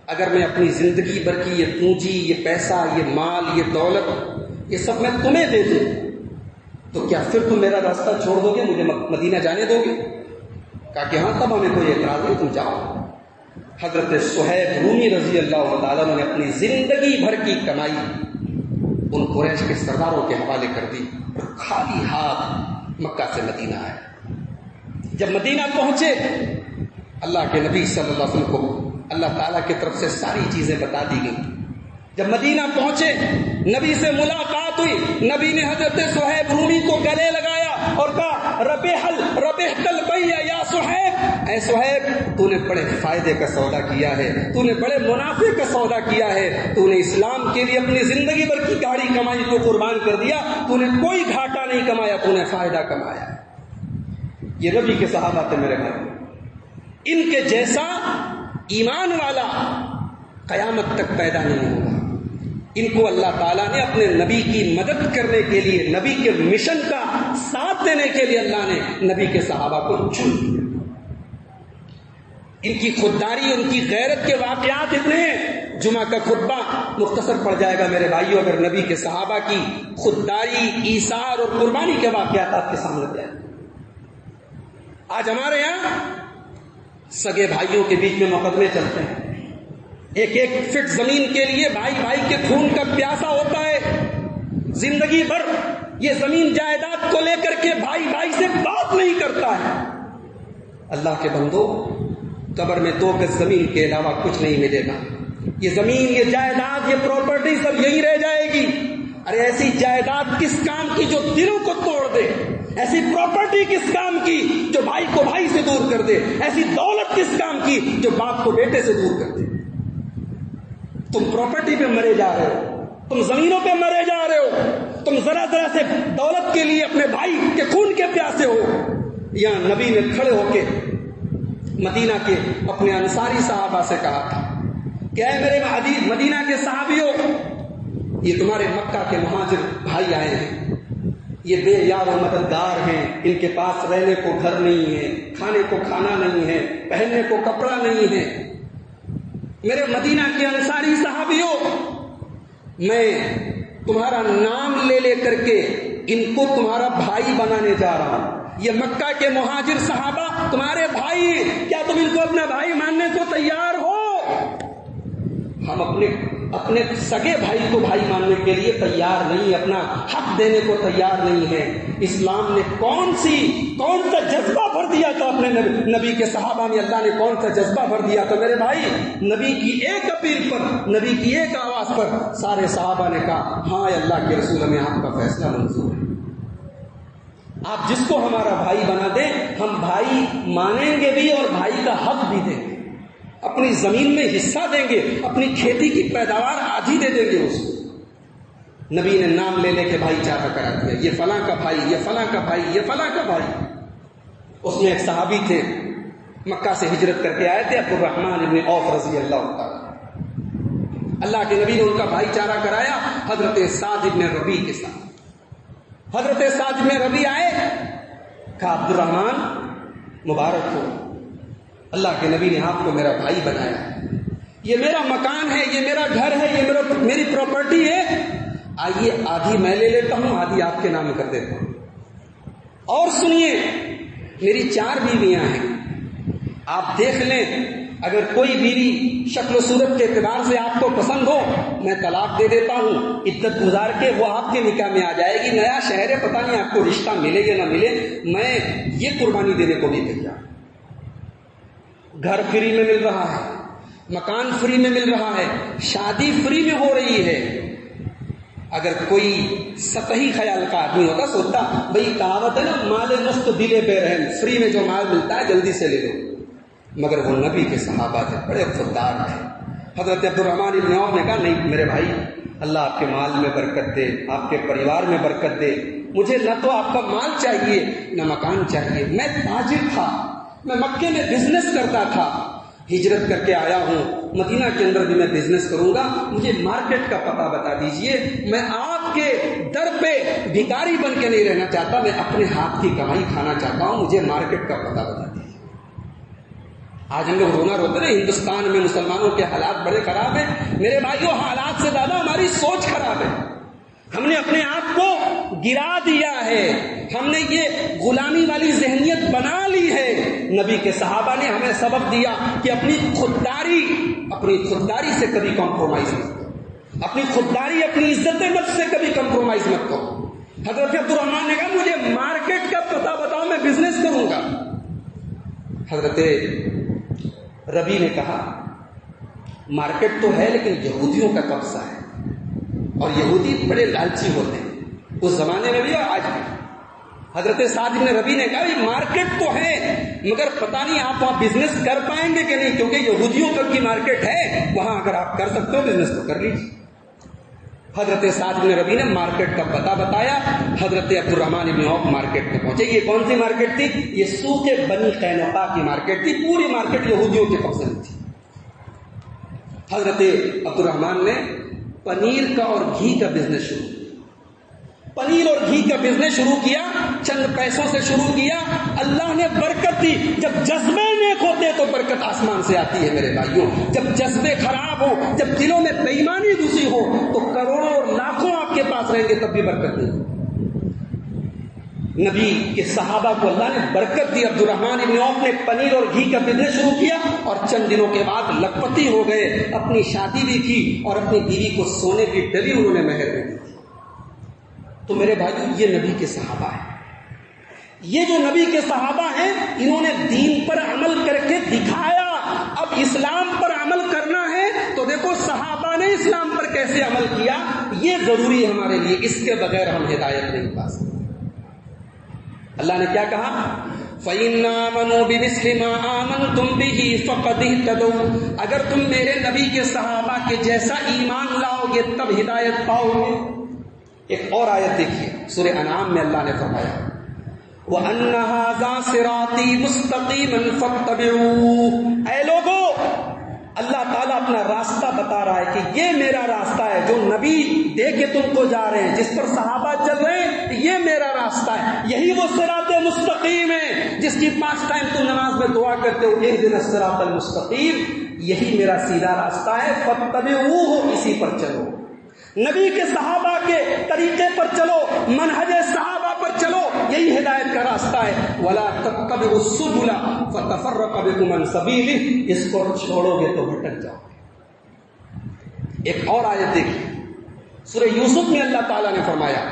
اگر میں اپنی زندگی بھر کی یہ پونجی، یہ پیسہ، یہ مال، یہ دولت، یہ سب میں تمہیں دے دوں تو کیا پھر تم میرا راستہ چھوڑ دو گے، مجھے مدینہ جانے دو گے؟ کہا کہ ہاں، تب ہمیں کوئی اعتراض نہیں، تم جاؤ. حضرت صہیب رومی رضی اللہ تعالیٰ نے اپنی زندگی بھر کی کمائی ان قریش کے سرداروں کے حوالے کر دی اور خالی ہاتھ مکہ سے مدینہ آئے. جب مدینہ پہنچے، اللہ کے نبی صلی اللہ علیہ وسلم کو اللہ تعالیٰ کی طرف سے ساری چیزیں بتا دی گئی. جب مدینہ پہنچے، نبی سے ملاقات ہوئی. نبی نے حضرت صہیب رومی کو گلے لگایا اور کہا ربحت البیع یا صہیب. اے صہیب، تو نے بڑے فائدے کا سودا کیا ہے، تو نے بڑے منافع کا سودا کیا ہے، تو نے اسلام کے لیے اپنی زندگی بھر کی گاڑی کمائی کو قربان کر دیا، تو نے کوئی گھاٹا نہیں کمایا، تو نے فائدہ کمایا. یہ نبی کے صحابہ تھے میرے بھائی. ان کے جیسا ایمان والا قیامت تک پیدا نہیں ہوگا. ان کو اللہ تعالیٰ نے اپنے نبی کی مدد کرنے کے لیے، نبی کے مشن کا ساتھ دینے کے لیے اللہ نے نبی کے صحابہ کو چن لیا. ان کی خودداری، ان کی غیرت کے واقعات اتنے ہیں. جمعہ کا خطبہ مختصر پڑ جائے گا میرے بھائیو اگر نبی کے صحابہ کی خودداری، ایثار اور قربانی کے واقعات آپ کے سامنے جائیں. آج ہمارے یہاں سگے بھائیوں کے بیچ میں مقدمے چلتے ہیں. ایک ایک فٹ زمین کے لیے بھائی کے خون کا پیاسا ہوتا ہے. زندگی بھر یہ زمین جائیداد کو لے کر کے بھائی سے بات نہیں کرتا ہے. اللہ کے بندو، قبر میں 2 گز زمین کے علاوہ کچھ نہیں ملے گا. یہ زمین، یہ جائیداد، یہ پراپرٹی سب یہی رہ جائے گی. ارے ایسی جائیداد کس کام کی جو دلوں کو توڑ دے؟ ایسی پراپرٹی کس کام کی جو بھائی کو بھائی سے دور کر دے؟ ایسی دولت کس کام کی جو باپ کو بیٹے سے دور کر دے؟ تم پراپرٹی پہ مرے جا رہے ہو، تم زمینوں پہ مرے جا رہے ہو، تم ذرا سے دولت کے لیے اپنے بھائی کے خون کے پیاسے ہو. یہاں نبی نے کھڑے ہو کے مدینہ کے اپنے انصاری صحابہ سے کہا تھا کہ اے میرے مدینہ کے صحابیوں، یہ تمہارے مکہ کے مہاجر بھائی آئے ہیں، یہ بے یار و مددگار ہیں، ان کے پاس رہنے کو گھر نہیں ہے، کھانے کو کھانا نہیں ہے، پہننے کو کپڑا نہیں ہے. میرے مدینہ کے انصاری صحابیوں، میں تمہارا نام لے کر کے ان کو تمہارا بھائی بنانے جا رہا ہوں. یہ مکہ کے مہاجر صحابہ تمہارے بھائی ہیں، کیا تم ان کو اپنا بھائی ماننے کو تیار ہو؟ ہم اپنے سگے بھائی کو بھائی ماننے کے لیے تیار نہیں، اپنا حق دینے کو تیار نہیں ہے. اسلام نے کون سا جذبہ بھر دیا تھا اپنے نبی کے صحابہ میں؟ اللہ نے کون سا جذبہ بھر دیا تھا میرے بھائی؟ نبی کی ایک اپیل پر، نبی کی ایک آواز پر سارے صحابہ نے کہا ہاں اللہ کے رسول، ہمیں آپ کا فیصلہ منظور ہے. آپ جس کو ہمارا بھائی بنا دیں، ہم بھائی مانیں گے بھی اور بھائی کا حق بھی دیں گے، اپنی زمین میں حصہ دیں گے، اپنی کھیتی کی پیداوار آدھی دے دیں گے اس کو. نبی نے نام لے لے کے بھائی چارہ کرا دیا، یہ فلاں کا بھائی، یہ فلاں کا بھائی، یہ فلاں کا بھائی۔ اس میں ایک صحابی تھے مکہ سے ہجرت کر کے آئے تھے، عبد الرحمن ابن عوف رضی اللہ تعالیٰ۔ اللہ کے نبی نے ان کا بھائی چارہ کرایا حضرت سعد ابن ربیع کے ساتھ۔ حضرت سعد ابن ربیع آئے، کہا عبد الرحمن مبارک ہو، اللہ کے نبی نے آپ کو میرا بھائی بنایا، یہ میرا مکان ہے، یہ میرا گھر ہے، یہ میری پراپرٹی ہے، آئیے آدھی میں لے لیتا ہوں، آدھی آپ کے نام کر دیتا ہوں۔ اور سنیے، میری 4 بیویاں ہیں، آپ دیکھ لیں، اگر کوئی بیوی شکل و صورت کے اعتبار سے آپ کو پسند ہو، میں طلاق دے دیتا ہوں، عدت گزار کے وہ آپ کے نکاح میں آ جائے گی، نیا شہر ہے، پتہ نہیں آپ کو رشتہ ملے یا نہ ملے، میں یہ قربانی دینے کو بھی تیار۔ گھر فری میں مل رہا ہے، مکان فری میں مل رہا ہے، شادی فری میں ہو رہی ہے۔ اگر کوئی سطحی خیال کا آدمی ہوتا، سوچتا بھئی کہاوت ہے نا، مال مفت دل بے رحم، فری میں جو مال ملتا ہے جلدی سے لے لو۔ مگر وہ نبی کے صحابہ تھے، بڑے خوددار تھے۔ حضرت عبد الرحمن ابن عوف نے کہا نہیں میرے بھائی، اللہ آپ کے مال میں برکت دے، آپ کے پریوار میں برکت دے، مجھے نہ تو آپ کا مال چاہیے نہ مکان چاہیے، میں تاجر تھا، میں مکے میں بزنس کرتا تھا، ہجرت کر کے آیا ہوں، مدینہ کے اندر بھی میں بزنس کروں گا، مجھے مارکیٹ کا پتہ بتا دیجئے، میں آپ کے در پہ بھکاری بن کے نہیں رہنا چاہتا، میں اپنے ہاتھ کی کمائی کھانا چاہتا ہوں، مجھے مارکیٹ کا پتہ بتا دیجئے۔ آج ہم لوگ رونا روتے ہیں، ہندوستان میں مسلمانوں کے حالات بڑے خراب ہیں، میرے بھائیوں حالات سے زیادہ ہماری سوچ خراب ہے، ہم نے اپنے آپ کو گرا دیا ہے، ہم نے یہ غلامی والی ذہنیت بنا لی ہے۔ نبی کے صحابہ نے ہمیں سبق دیا کہ اپنی خودداری سے کبھی کمپرومائز مت کرو، اپنی خودداری، اپنی عزت نفس سے کبھی کمپرومائز مت کرو۔ حضرت عبد الرحمن نے کہا مجھے مارکیٹ کا پتہ بتاؤ، میں بزنس کروں گا۔ حضرت ربی نے کہا مارکیٹ تو ہے لیکن یہودیوں کا قبضہ ہے، اور یہودی بڑے لالچی ہوتے ہیں، اس زمانے میں بھی اور آج بھی۔ حضرت سعد بن ربی نے کہا یہ مارکیٹ تو ہے مگر پتہ نہیں آپ وہاں بزنس کر پائیں گے کہ نہیں، کیونکہ یہودیوں تک کی مارکیٹ ہے، وہاں اگر آپ کر سکتے ہو بزنس تو کر لیجیے۔ حضرت سعد بن ربی نے مارکیٹ کا پتہ بتایا، حضرت عبد الرحمن بن عوف مارکیٹ میں پہنچے۔ یہ کون سی مارکیٹ تھی؟ یہ سوق بنی قینقاع کی مارکیٹ تھی، پوری مارکیٹ یہودیوں کے قبضے میں تھی۔ حضرت عبد الرحمن نے پنیر کا اور گھی کا بزنس شروع کیا، پنیر اور گھی کا بزنس شروع کیا، چند پیسوں سے شروع کیا، اللہ نے برکت دی۔ جب جذبے نیک ہوتے تو برکت آسمان سے آتی ہے میرے بھائیوں، جب جذبے خراب ہو، جب دلوں میں بے ایمانی گھسی ہو تو کروڑوں اور لاکھوں آپ کے پاس رہیں گے تب بھی برکت نہیں۔ نبی کے صحابہ کو اللہ نے برکت دی۔ عبد الرحمن بن عوف نے پنیر اور گھی کا بزنس شروع کیا اور چند دنوں کے بعد لکھپتی ہو گئے، اپنی شادی بھی کی اور اپنی بیوی کو سونے کی ڈلی انہوں نے مہر میں دی تھی۔ تو میرے بھائیو یہ نبی کے صحابہ ہیں، یہ جو نبی کے صحابہ ہیں انہوں نے دین پر عمل کر کے دکھایا۔ اب اسلام پر عمل کرنا ہے تو دیکھو صحابہ نے اسلام پر کیسے عمل کیا، یہ ضروری ہے ہمارے لیے، اس کے بغیر ہم ہدایت نہیں پا سکتے۔ اللہ نے کیا کہا؟ فَإِنْ آمَنُوا بِمِثْلِ مَا آمَنْتُمْ بِهِ فَقَدِ اهْتَدَوْا، اگر تم میرے نبی کے صحابہ کے جیسا ایمان لاؤ گے تب ہدایت پاؤ گے۔ ایک اور آیت دیکھیے، سورہ انعام میں اللہ نے فرمایا وَأَنَّ هَذَا صِرَاطِي مُسْتَقِيمًا فَاتَّبِعُوهُ، اے لوگو اللہ تعالیٰ اپنا راستہ بتا رہا ہے کہ یہ میرا راستہ ہے، جو نبی دے کے تم کو جا رہے ہیں، جس پر صحابہ چل رہے ہیں، یہ میرا راستہ ہے، یہی وہ صراط مستقیم ہے جس کی 5 ٹائم تم نماز میں دعا کرتے ہو، اہدنا الصراط المستقیم، یہی میرا سیدھا راستہ ہے، فاتبعوہ، اسی پر چلو، نبی کے صحابہ کے طریقے پر چلو، منہج صحابہ پر چلو، یہی ہدایت کا راستہ ہے۔ وَلَا تَتَّبِعُوا السُّبُلَ فَتَفَرَّقَ بِكُمْ عَنْ سَبِيلِهِ، اس کو چھوڑو گے تو بھٹک جاؤ گے۔ ایک اور آیت دیکھیے، سورہ یوسف میں اللہ تعالیٰ نے فرمایا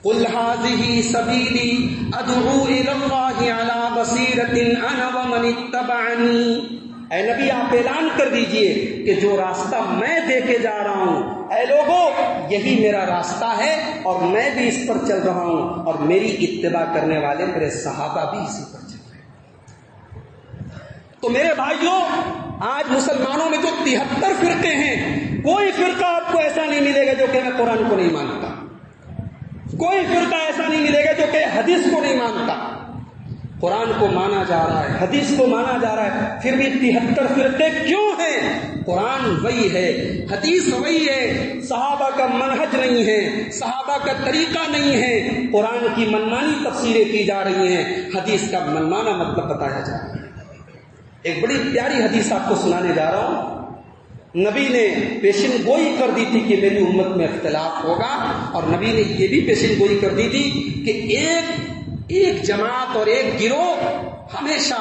قُلْ هَٰذِهِ سَبِيلِي أَدْعُو إِلَى اللَّهِ عَلَىٰ بَصِيرَةٍ أَنَا وَمَنِ اتَّبَعَنِي، اے نبی آپ اعلان کر دیجئے کہ جو راستہ میں دے کے جا رہا ہوں، اے لوگو یہی میرا راستہ ہے اور میں بھی اس پر چل رہا ہوں، اور میری اتباع کرنے والے میرے صحابہ بھی اسی پر چل رہے ہیں۔ تو میرے بھائیوں، آج مسلمانوں میں جو 73 فرقے ہیں کوئی فرقہ آپ کو ایسا نہیں ملے گا جو کہ میں قرآن کو نہیں مانتا، کوئی فرقہ ایسا نہیں ملے گا جو کہ حدیث کو نہیں مانتا۔ قرآن کو مانا جا رہا ہے، حدیث کو مانا جا رہا ہے، پھر بھی 73 فرقے کیوں ہیں؟ قرآن وہی ہے، حدیث وہی ہے، صحابہ کا منہج نہیں ہے، صحابہ کا طریقہ نہیں ہے، قرآن کی منمانی تفسیریں کی جا رہی ہیں، حدیث کا منمانا مطلب بتایا جا رہا ہے۔ ایک بڑی پیاری حدیث آپ کو سنانے جا رہا ہوں۔ نبی نے پیشن گوئی کر دی تھی کہ میری امت میں اختلاف ہوگا، اور نبی نے یہ بھی پیشن گوئی کر دی تھی کہ ایک جماعت اور ایک گروہ ہمیشہ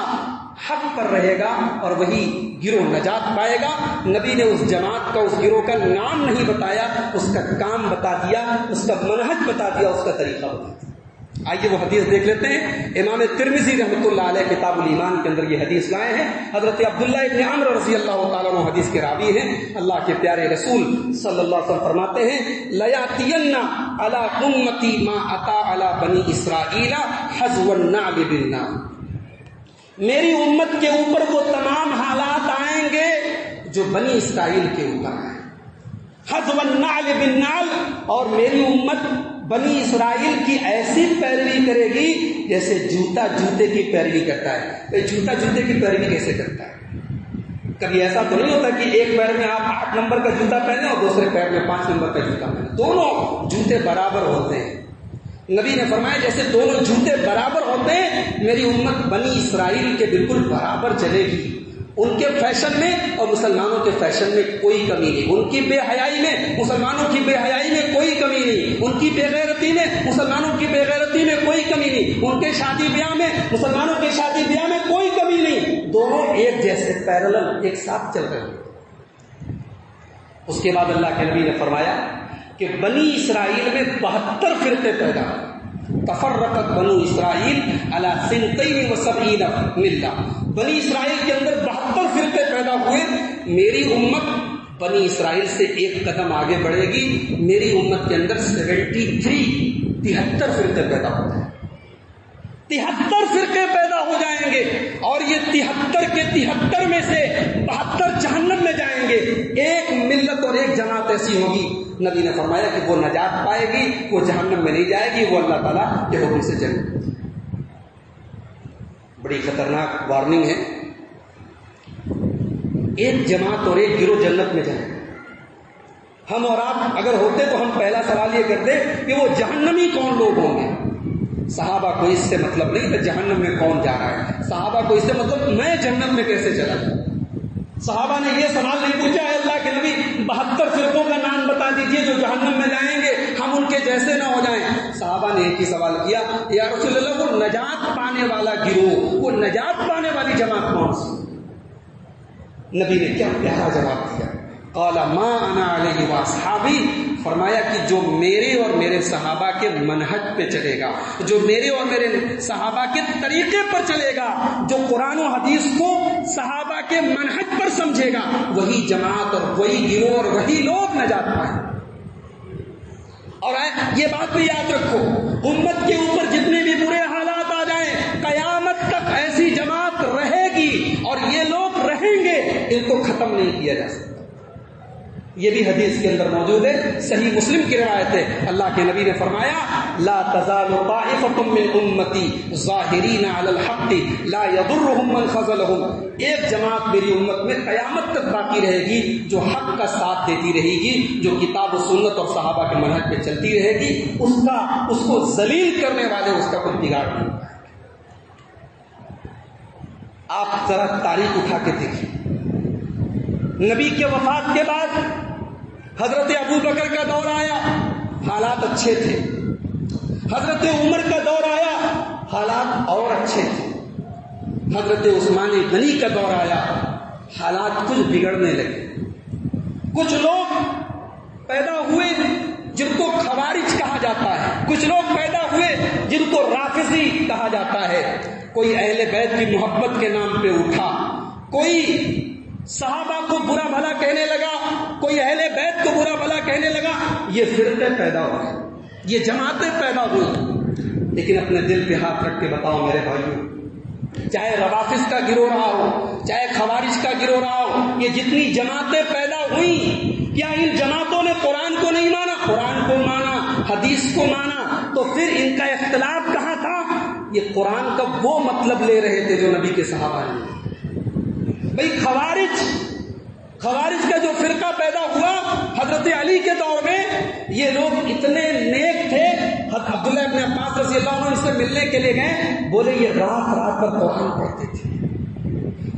حق پر رہے گا اور وہی گروہ نجات پائے گا۔ نبی نے اس جماعت کا، اس گروہ کا نام نہیں بتایا، اس کا کام بتا دیا، اس کا منہج بتا دیا، اس کا طریقہ بتا دیا۔ آئیے وہ حدیث دیکھ لیتے ہیں۔ امام ترمذی رحمۃ اللہ علیہ کتاب الایمان کے اندر یہ حدیث لائے ہیں۔ حضرت عبداللہ ابن عمرو رضی اللہ تعالیٰ عنہ حدیث کے راوی ہیں۔ اللہ کے پیارے رسول صلی اللہ علیہ وسلم فرماتے ہیں لَيَأْتِيَنَّ عَلَىٰ أُمَّتِي مَا أَتَىٰ عَلَىٰ بَنِي إِسْرَائِيلَ حَذْوَ النَّعْلِ بِالنَّعْلِ۔ میری امت کے اوپر وہ تمام حالات آئیں گے جو بنی اسرائیل کے اوپر آئے، حذو النعل بالنعل، اور میری امت بنی اسرائیل کی ایسی پیروی کرے گی جیسے جوتا جوتے کی پیروی کرتا ہے۔ جوتا جوتے کی پیروی کیسے کرتا ہے؟ کبھی ایسا تو نہیں ہوتا کہ ایک پیر میں آپ 8 نمبر کا جوتا پہنے اور دوسرے پیر میں 5 نمبر کا جوتا پہنے، دونوں جوتے برابر ہوتے ہیں۔ نبی نے فرمایا جیسے دونوں جوتے برابر ہوتے ہیں، میری امت بنی اسرائیل کے بالکل برابر چلے گی۔ ان کے فیشن میں اور مسلمانوں کے فیشن میں کوئی کمی نہیں، ان کی بے حیائی میں مسلمانوں کی بے حیائی میں کوئی کمی نہیں، ان کی بے غیرتی میں مسلمانوں کی بے غیرتی میں کوئی کمی نہیں، ان کے شادی بیاہ میں مسلمانوں کی شادی بیاہ میں کوئی کمی نہیں، دونوں ایک جیسے پیرلل ایک ساتھ چل رہے ہیں۔ اس کے بعد اللہ کے نبی نے فرمایا کہ بنی اسرائیل میں 72 فرقے پیدا ہوئے۔ تفرقت بنو اسرائیل علی 72 ملہ، بنی اسرائیل کے اندر 72 فرقے پیدا ہوئے۔ میری امت بنی اسرائیل سے ایک قدم آگے بڑھے گی، میری امت کے اندر 73 فرقے پیدا ہو جائیں گے، 73 فرقے پیدا ہو جائیں گے، اور یہ 73 کے 73 میں سے 72 جہنم میں جائیں گے۔ ایک ملت اور ایک جماعت ایسی ہوگی، نبی نے فرمایا کہ وہ نجات پائے گی، وہ جہنم میں نہیں جائے گی، وہ اللہ تعالیٰ کے حکم سے چلے گی۔ بڑی خطرناک وارننگ ہے۔ ایک جماعت اور ایک گروہ جنت میں جائیں، ہم اور آپ اگر ہوتے تو ہم پہلا سوال یہ کرتے کہ وہ جہنمی کون لوگ ہوں گے؟ صحابہ کو اس سے مطلب نہیں تھا جہنم میں کون جا رہا ہے، صحابہ کو اس سے مطلب میں جنت میں کیسے چلا جاؤں۔ صحابہ نے یہ سوال نہیں پوچھا ہے اللہ کے نبی 72 فرقوں کا نام بتا دیجئے جو جہنم میں جائیں گے، ہم ان کے جیسے نہ ہو جائیں۔ صحابہ نے ایک ہی سوال کیا، یا رسول اللہ وہ نجات پانے والا گروہ، وہ نجات پانے والی جماعت کون سی؟ نبی نے کیا پیارا جواب دیا، قال ما انا علیہ واصحابی، فرمایا کہ جو میرے اور میرے صحابہ کے منہج پہ چلے گا، جو میرے اور میرے صحابہ کے طریقے پر چلے گا، جو قرآن و حدیث کو صحابہ کے منہج پر سمجھے گا، وہی جماعت اور وہی گروہ اور وہی لوگ نجات پائیں۔ اور یہ بات بھی یاد رکھو، امت کے اوپر جتنے بھی برے حالات آ جائیں، قیامت تک ایسی جماعت رہے گی اور یہ لوگ رہیں گے، ان کو ختم نہیں کیا جا سکتا۔ یہ بھی حدیث کے اندر موجود ہے، صحیح مسلم کی روایت ہے، اللہ کے نبی نے فرمایا لا تزال طائفة من امتی ظاہرین علی الحق لا یضرهم من خذلهم، ایک جماعت میری امت میں قیامت تک باقی رہے گی جو حق کا ساتھ دیتی رہے گی، جو کتاب و سنت اور صحابہ کے منہج پہ چلتی رہے گی، اس کو ذلیل کرنے والے اس کا کوئی بگاڑ نہیں پائے۔ آپ ذرا تاریخ اٹھا کے دیکھیں، نبی کے وفات کے بعد حضرت ابو بکر کا دور آیا، حالات اچھے تھے، حضرت عمر کا دور آیا، حالات اور اچھے تھے، حضرت عثمان غنی کا دور آیا، حالات کچھ بگڑنے لگے۔ کچھ لوگ پیدا ہوئے جن کو خوارج کہا جاتا ہے، کچھ لوگ پیدا ہوئے جن کو رافضی کہا جاتا ہے، کوئی اہل بیت کی محبت کے نام پہ اٹھا، کوئی صحابہ کو برا بھلا کہنے لگا، کوئی اہل بیت کو برا بھلا کہنے لگا، یہ فرقے پیدا ہوئے، یہ جماعتیں پیدا ہوئی۔ لیکن اپنے دل پہ ہاتھ رکھ کے بتاؤ میرے بھائیوں، چاہے روافض کا گروہ رہا ہو، چاہے خوارج کا گروہ رہا ہو، یہ جتنی جماعتیں پیدا ہوئیں، کیا ان جماعتوں نے قرآن کو نہیں مانا؟ قرآن کو مانا، حدیث کو مانا، تو پھر ان کا اختلاف کہاں تھا؟ یہ قرآن کا وہ مطلب لے رہے تھے جو نبی کے صحابہ نے. بھئی خوارج کا جو فرقہ پیدا ہوا حضرت علی کے دور میں، یہ لوگ اتنے نیک تھے. عبداللہ ابن عباس رضی اللہ عنہ ان سے ملنے کے لیے گئے، بولے یہ رات رات بھر قرآن پڑھتے تھے،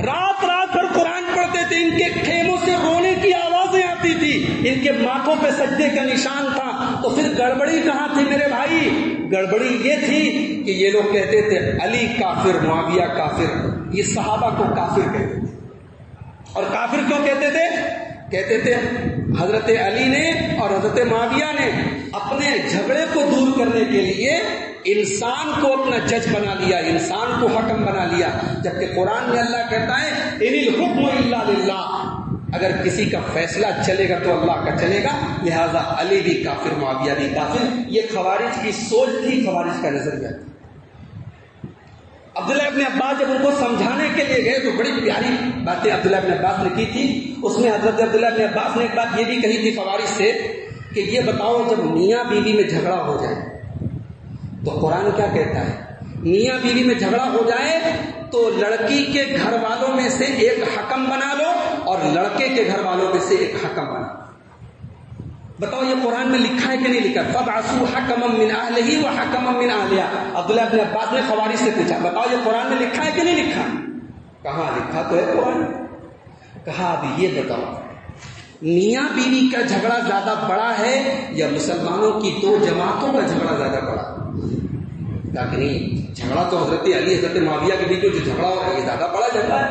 رات رات بھر قرآن پڑھتے تھے، ان کے خیموں سے رونے کی آوازیں آتی تھی، ان کے ماتھوں پہ سجدے کا نشان تھا. تو پھر گڑبڑی کہاں تھی میرے بھائی؟ گڑبڑی یہ تھی کہ یہ لوگ کہتے تھے علی کافر، معاویہ کافر، یہ صحابہ کو کافر کہتے تھے. اور کافر کیوں کہتے تھے؟ کہتے تھے حضرت علی نے اور حضرت معاویہ نے اپنے جھگڑے کو دور کرنے کے لیے انسان کو اپنا جج بنا لیا، انسان کو حکم بنا لیا، جبکہ قرآن میں اللہ کہتا ہے ان الحکم الا للہ، اگر کسی کا فیصلہ چلے گا تو اللہ کا چلے گا، لہذا علی بھی کافر، معاویہ بھی کافر. یہ خوارج کی سوچ تھی، خوارج کا نظریہ تھا. عبداللہ ابن عباس جب ان کو سمجھانے کے لیے گئے تو بڑی پیاری باتیں عبداللہ ابن عباس نے کی تھی. اس میں حضرت عبداللہ ابن عباس نے ایک بات یہ بھی کہی تھی خوارج سے کہ یہ بتاؤ جب میاں بیوی میں جھگڑا ہو جائے تو قرآن کیا کہتا ہے؟ میاں بیوی میں جھگڑا ہو جائے تو لڑکی کے گھر والوں میں سے ایک حکم بنا لو اور لڑکے کے گھر والوں میں سے ایک حکم بنا لو. بتاؤ یہ قرآن میں لکھا ہے کہ نہیں لکھا؟ فَبْعَثُوا حَكَمًا مِّنْ أَهْلِهِ وَحَكَمًا مِّنْ أَهْلِهَا. عبداللہ ابن عباس نے خوارج سے پوچھا بتاؤ یہ قرآن میں لکھا ہے کہ نہیں لکھا؟ کہاں لکھا تو ہے قرآن. کہا اب یہ بتاؤ میاں بیوی کا جھگڑا زیادہ بڑا ہے یا مسلمانوں کی دو جماعتوں کا جھگڑا زیادہ بڑا؟ کہا کہ نہیں، جھگڑا تو حضرت علی حضرت معاویہ کے بیچ جو جھگڑا ہو رہا ہے یہ زیادہ بڑا جھگڑا ہے.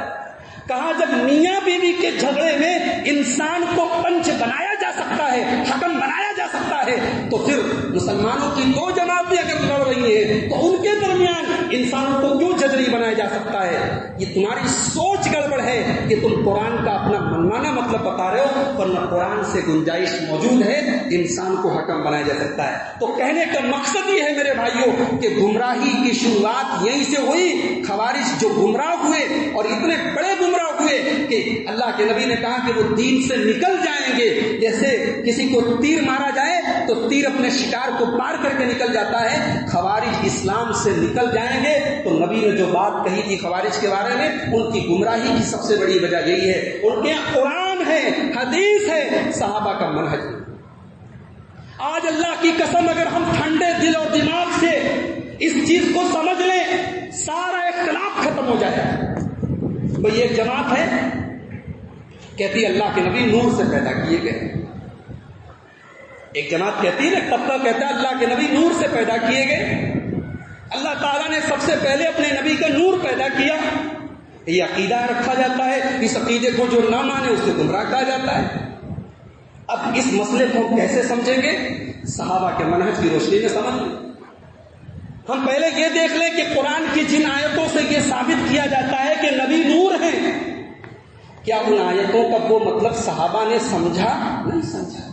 کہا جب میاں بیوی کے جھگڑے میں انسان کو پنچ بنایا جا سکتا ہے، حکم بنایا جا سکتا ہے، تو پھر مسلمانوں کی دو جماعتیں اگر لڑ رہی ہیں تو ان کے درمیان انسانوں کو کیوں جج نہیں بنایا جا سکتا ہے؟ یہ تمہاری سوچ گڑبڑ ہے کہ تم قرآن کا اپنا منمانا مطلب بتا رہے ہو، ورنہ قرآن سے گنجائش موجود ہے، انسان کو حکم بنایا جا سکتا ہے. تو کہنے کا مقصد یہ ہے میرے بھائیوں کہ گمراہی کی شروعات یہیں سے ہوئی. خوارج جو گمراہ ہوئے اور اتنے بڑے گمراہ ہوئے کہ اللہ کے نبی نے کہا کہ وہ دین سے نکل جائیں گے. جیسے کسی کو تیر مارا جائے تو تیر اپنے شکار کو پار کر کے نکل جاتا ہے، خوارج اسلام سے نکل جائیں گے. تو نبی نے جو بات کہی تھی خوارج کے بارے میں، ان کی گمراہی کی سب سے بڑی وجہ یہی ہے، ان کے قرآن ہے، حدیث ہے، صحابہ کا منہج ہے. آج اللہ کی قسم اگر ہم ٹھنڈے دل اور دماغ سے اس چیز کو سمجھ لیں سارا اختلاف ختم ہو جائے. بھئی ایک جماعت ہے کہتی ہے اللہ کے نبی نور سے پیدا کیے گئے. ایک جماعت کہتی ہے نا، طبقہ کہتا ہے اللہ کے نبی نور سے پیدا کیے گئے. اللہ تعالیٰ نے سب سے پہلے اپنے نبی کا نور پیدا کیا. یہ عقیدہ رکھا جاتا ہے، اس عقیدے کو جو نہ مانے اسے گمراہ کہا جاتا ہے. اب اس مسئلے کو ہم کیسے سمجھیں گے؟ صحابہ کے منہج کی روشنی میں سمجھ لیں. ہم پہلے یہ دیکھ لیں کہ قرآن کی جن آیتوں سے یہ ثابت کیا جاتا ہے کہ نبی نور ہیں، کیا ان آیتوں کا وہ مطلب صحابہ نے سمجھا؟ نہیں سمجھا.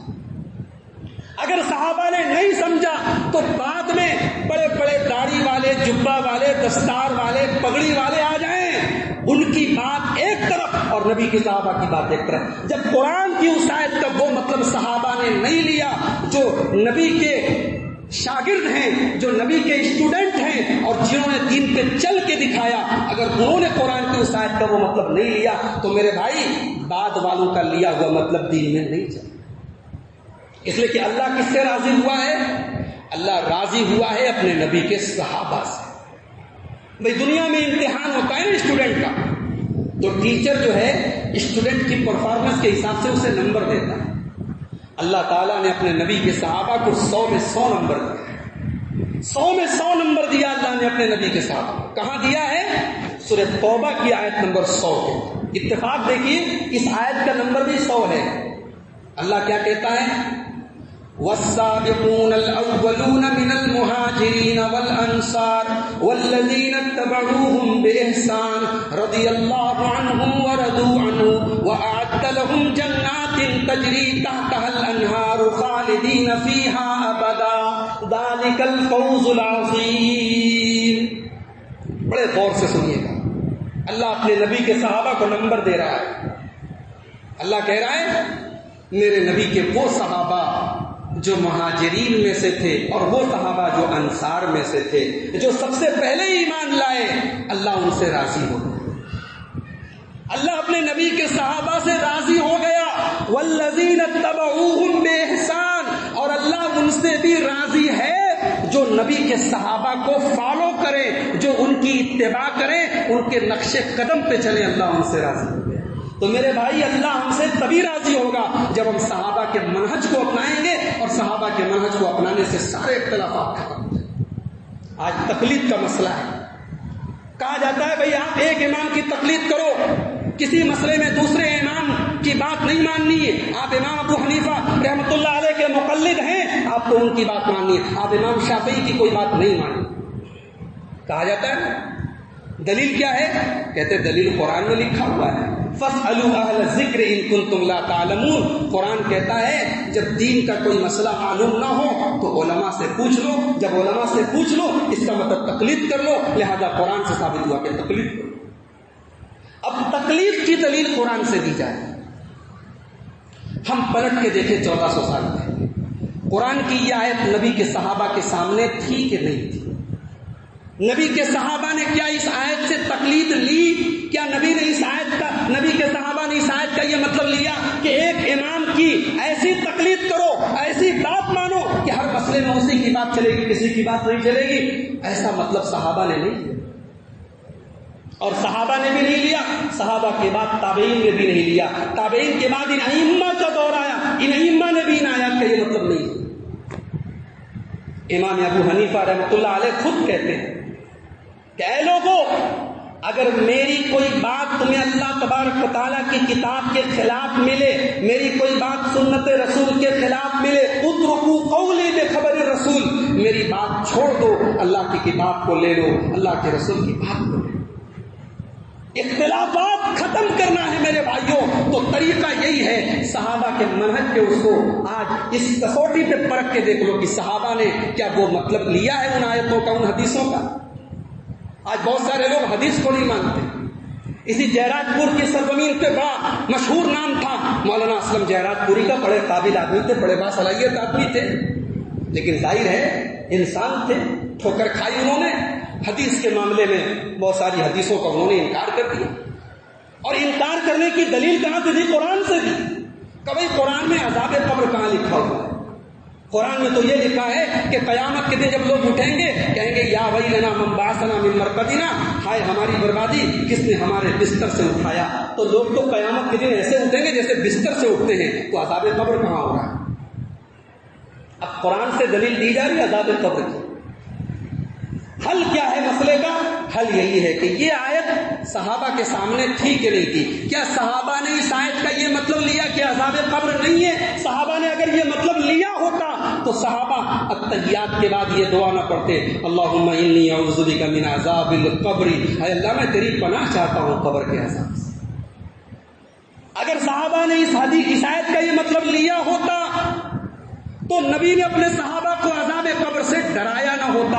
اگر صحابہ نے نہیں سمجھا تو بعد میں بڑے بڑے داڑھی والے، جبہ والے، دستار والے، پگڑی والے آ جائیں، ان کی بات ایک طرف اور نبی کے صحابہ کی بات ایک طرف. جب قرآن کی اس آیت کا وہ مطلب صحابہ نے نہیں لیا، جو نبی کے شاگرد ہیں، جو نبی کے اسٹوڈنٹ ہیں اور جنہوں نے دین پہ چل کے دکھایا، اگر انہوں نے قرآن کی اس آیت کا وہ مطلب نہیں لیا تو میرے بھائی بعد والوں کا لیا ہوا مطلب دین میں نہیں چلا. اس لیے کہ اللہ کس سے راضی ہوا ہے؟ اللہ راضی ہوا ہے اپنے نبی کے صحابہ سے. بھئی دنیا میں امتحان ہوتا ہے نا اسٹوڈنٹ کا، تو ٹیچر جو ہے اسٹوڈنٹ کی پرفارمنس کے حساب سے اسے نمبر دیتا ہے. اللہ تعالیٰ نے اپنے نبی کے صحابہ کو 100 میں 100 نمبر دیا. 100 میں 100 نمبر دیا اللہ نے اپنے نبی کے صحابہ کو. کہاں دیا ہے؟ سورہ توبہ کی آیت نمبر 100 کے. اتفاق دیکھیے اس آیت کا نمبر بھی 100 ہے. اللہ کیا کہتا ہے؟ والسابقون الأولون من المهاجرين والأنصار والذين اتبعوهم بإحسان رضي الله عنهم ورضوا عنه وأعد لهم جنات تجري تحتها الأنهار خالدين فيها أبدا ذلك الفوز العظيم. بڑے غور سے سنیے گا، اللہ اپنے نبی کے صحابہ کو نمبر دے رہا ہے. اللہ کہہ رہا ہے میرے نبی کے وہ صحابہ جو مہاجرین میں سے تھے اور وہ صحابہ جو انصار میں سے تھے، جو سب سے پہلے ایمان لائے، اللہ ان سے راضی ہو گیا۔ اللہ اپنے نبی کے صحابہ سے راضی ہو گیا۔ والذین اتبعوہم بإحسان، اور اللہ ان سے بھی راضی ہے جو نبی کے صحابہ کو فالو کرے، جو ان کی اتباع کرے، ان کے نقش قدم پہ چلے، اللہ ان سے راضی ہو گیا۔ تو میرے بھائی، اللہ ہم سے تبھی راضی ہوگا جب ہم صحابہ کے منہج کو اپنائیں گے، اور صحابہ کے منہج کو اپنانے سے سارے اختلافات ختم ہو جائیں گے۔ آج تقلید کا مسئلہ ہے، کہا جاتا ہے بھئی آپ ایک امام کی تقلید کرو، کسی مسئلے میں دوسرے امام کی بات نہیں ماننی ہے۔ آپ امام ابو حنیفہ رحمۃ اللہ علیہ کے مقلد ہیں، آپ کو ان کی بات ماننی ہے، آپ امام شافعی کی کوئی بات نہیں ماننی۔ کہا جاتا ہے دلیل کیا ہے؟ کہتے دلیل قرآن میں لکھا ہوا ہے، فَاسْأَلُوا أَهْلَ الذِّكْرِ إِن كُنتُمْ لَا تَعْلَمُونَ۔ قرآن کہتا ہے جب دین کا کوئی مسئلہ معلوم نہ ہو تو علماء سے پوچھ لو، جب علماء سے پوچھ لو اس کا مطلب تقلید کر لو، لہذا قرآن سے ثابت ہوا کہ تقلید کرو۔ اب تقلید کی دلیل قرآن سے دی جائے، ہم پلٹ کے دیکھیں 1400 سال پہلے قرآن کی یہ آیت نبی کے صحابہ کے سامنے تھی کہ نہیں تھی؟ نبی کے صحابہ نے کیا اس آیت سے تقلید لی؟ کیا نبی کے صحابہ نے اس آیت کا یہ مطلب لیا کہ ایک امام کی ایسی تقلید کرو، ایسی بات مانو کہ ہر مسئلے میں اسی کی بات چلے گی، کسی کی بات نہیں چلے گی؟ ایسا مطلب صحابہ نے نہیں لیا، اور صحابہ نے بھی نہیں لیا، صحابہ کے بعد تابعین نے بھی نہیں لیا، تابعین کے بعد ان ائمہ کا دور آیا، ان ائمہ نے بھی ان آیات کا یہ مطلب نہیں لیا۔ امام ابو حنیفہ رحمۃ اللہ علیہ خود کہتے ہیں کہ اے لوگو، اگر میری کوئی بات تمہیں اللہ تبارک و تعالیٰ کی کتاب کے خلاف ملے، میری کوئی بات سنت رسول کے خلاف ملے، اترکوا قولی بخبر الرسول، میری بات چھوڑ دو، اللہ کی کتاب کو لے لو، اللہ کے رسول کی بات کو لے لو۔ اختلافات ختم کرنا ہے میرے بھائیوں، تو طریقہ یہی ہے، صحابہ کے منہج پہ اس کو آج اس کسوٹی پہ پرکھ کے دیکھ لو کہ صحابہ نے کیا وہ مطلب لیا ہے ان آیتوں کا، ان حدیثوں کا۔ آج بہت سارے لوگ حدیث کو نہیں مانتے۔ اسی جہرات پور کی سرزمین پہ بڑا مشہور نام تھا مولانا اسلم جہرات پوری کا، بڑے قابل آدمی تھے، بڑے باصلاحیت آدمی تھے، لیکن ظاہر ہے انسان تھے، ٹھوکر کھائی انہوں نے، حدیث کے معاملے میں بہت ساری حدیثوں کا انہوں نے انکار کر دیا، اور انکار کرنے کی دلیل کہاں سے دی؟ قرآن سے دی۔ کبھی قرآن میں عذاب قبر کہاں لکھا ہوا ہے؟ قرآن میں تو یہ لکھا ہے کہ قیامت کے دن جب لوگ اٹھیں گے کہیں گے یا ویلنا من بعثنا من مرقدنا، ہائے ہماری بربادی، کس نے ہمارے بستر سے اٹھایا۔ تو لوگ تو قیامت کے دن ایسے اٹھیں گے جیسے بستر سے اٹھتے ہیں، تو عذاب قبر کہاں ہو رہا ہے؟ اب قرآن سے دلیل دی جا رہی ہے عذاب قبر کی۔ حل کیا ہے مسئلے کا؟ حل یہی ہے کہ یہ آیت صحابہ کے سامنے تھی کہ نہیں تھی؟ کیا صحابہ نے اس آیت کا یہ مطلب لیا کہ عذاب قبر نہیں ہے؟ صحابہ نے اگر یہ مطلب لیا ہوتا تو صحابہ التحیات کے بعد یہ دعا نہ پڑھتے، اللہم انی اعوذ بک من عذاب القبر، اے اللہ میں تیری پناہ چاہتا ہوں قبر کے عذاب سے۔ اگر صحابہ نے اس آیت کا یہ مطلب لیا ہوتا تو نبی نے اپنے صحابہ کو عذاب قبر سے ڈرایا نہ ہوتا،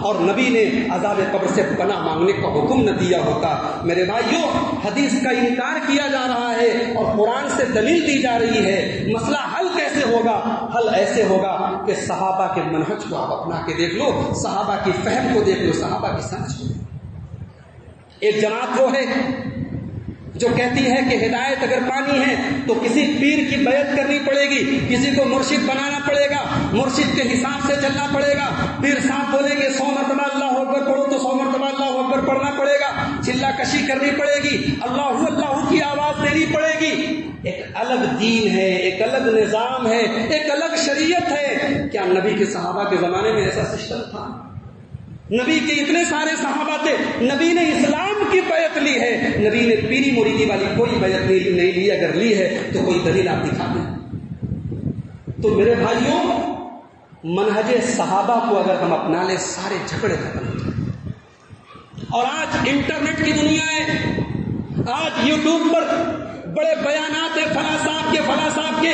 اور نبی نے عذاب قبر سے پناہ مانگنے کا حکم نہ دیا ہوتا۔ میرے بھائیوں، حدیث کا انکار کیا جا رہا ہے اور قرآن سے دلیل دی جا رہی ہے، مسئلہ حل کیسے ہوگا؟ حل ایسے ہوگا کہ صحابہ کے منہج کو آپ اپنا کے دیکھ لو، صحابہ کی فہم کو دیکھ لو، صحابہ کی سمجھ کو۔ ایک جماعت وہ ہے جو کہتی ہے کہ ہدایت اگر پانی ہے تو کسی پیر کی بیعت کرنی پڑے گی، کسی کو مرشد بنانا پڑے گا، مرشد کے حساب سے چلنا پڑے گا، پیر صاحب بولیں گے 100 مرتبہ اللہ اکبر پڑھو تو 100 مرتبہ اللہ اکبر پڑھنا پڑے گا، چلا کشی کرنی پڑے گی، اللہ اللہ کی آواز دینی پڑے گی۔ ایک الگ دین ہے، ایک الگ نظام ہے، ایک الگ شریعت ہے۔ کیا نبی کے صحابہ کے زمانے میں ایسا سسٹم تھا؟ نبی کے اتنے سارے صحابہ تھے، نبی نے اسلام کی بیعت لی ہے، نبی نے پیری مریدی والی کوئی بیعت نہیں لی، اگر لی ہے تو کوئی دلیل آپ دکھا دیں۔ تو میرے بھائیوں، منہج صحابہ کو اگر ہم اپنا لیں سارے جھگڑے ختم ہو جائیں۔ اور آج انٹرنیٹ کی دنیا ہے، آج یوٹیوب پر بڑے بیانات ہیں، فلاں صاحب کے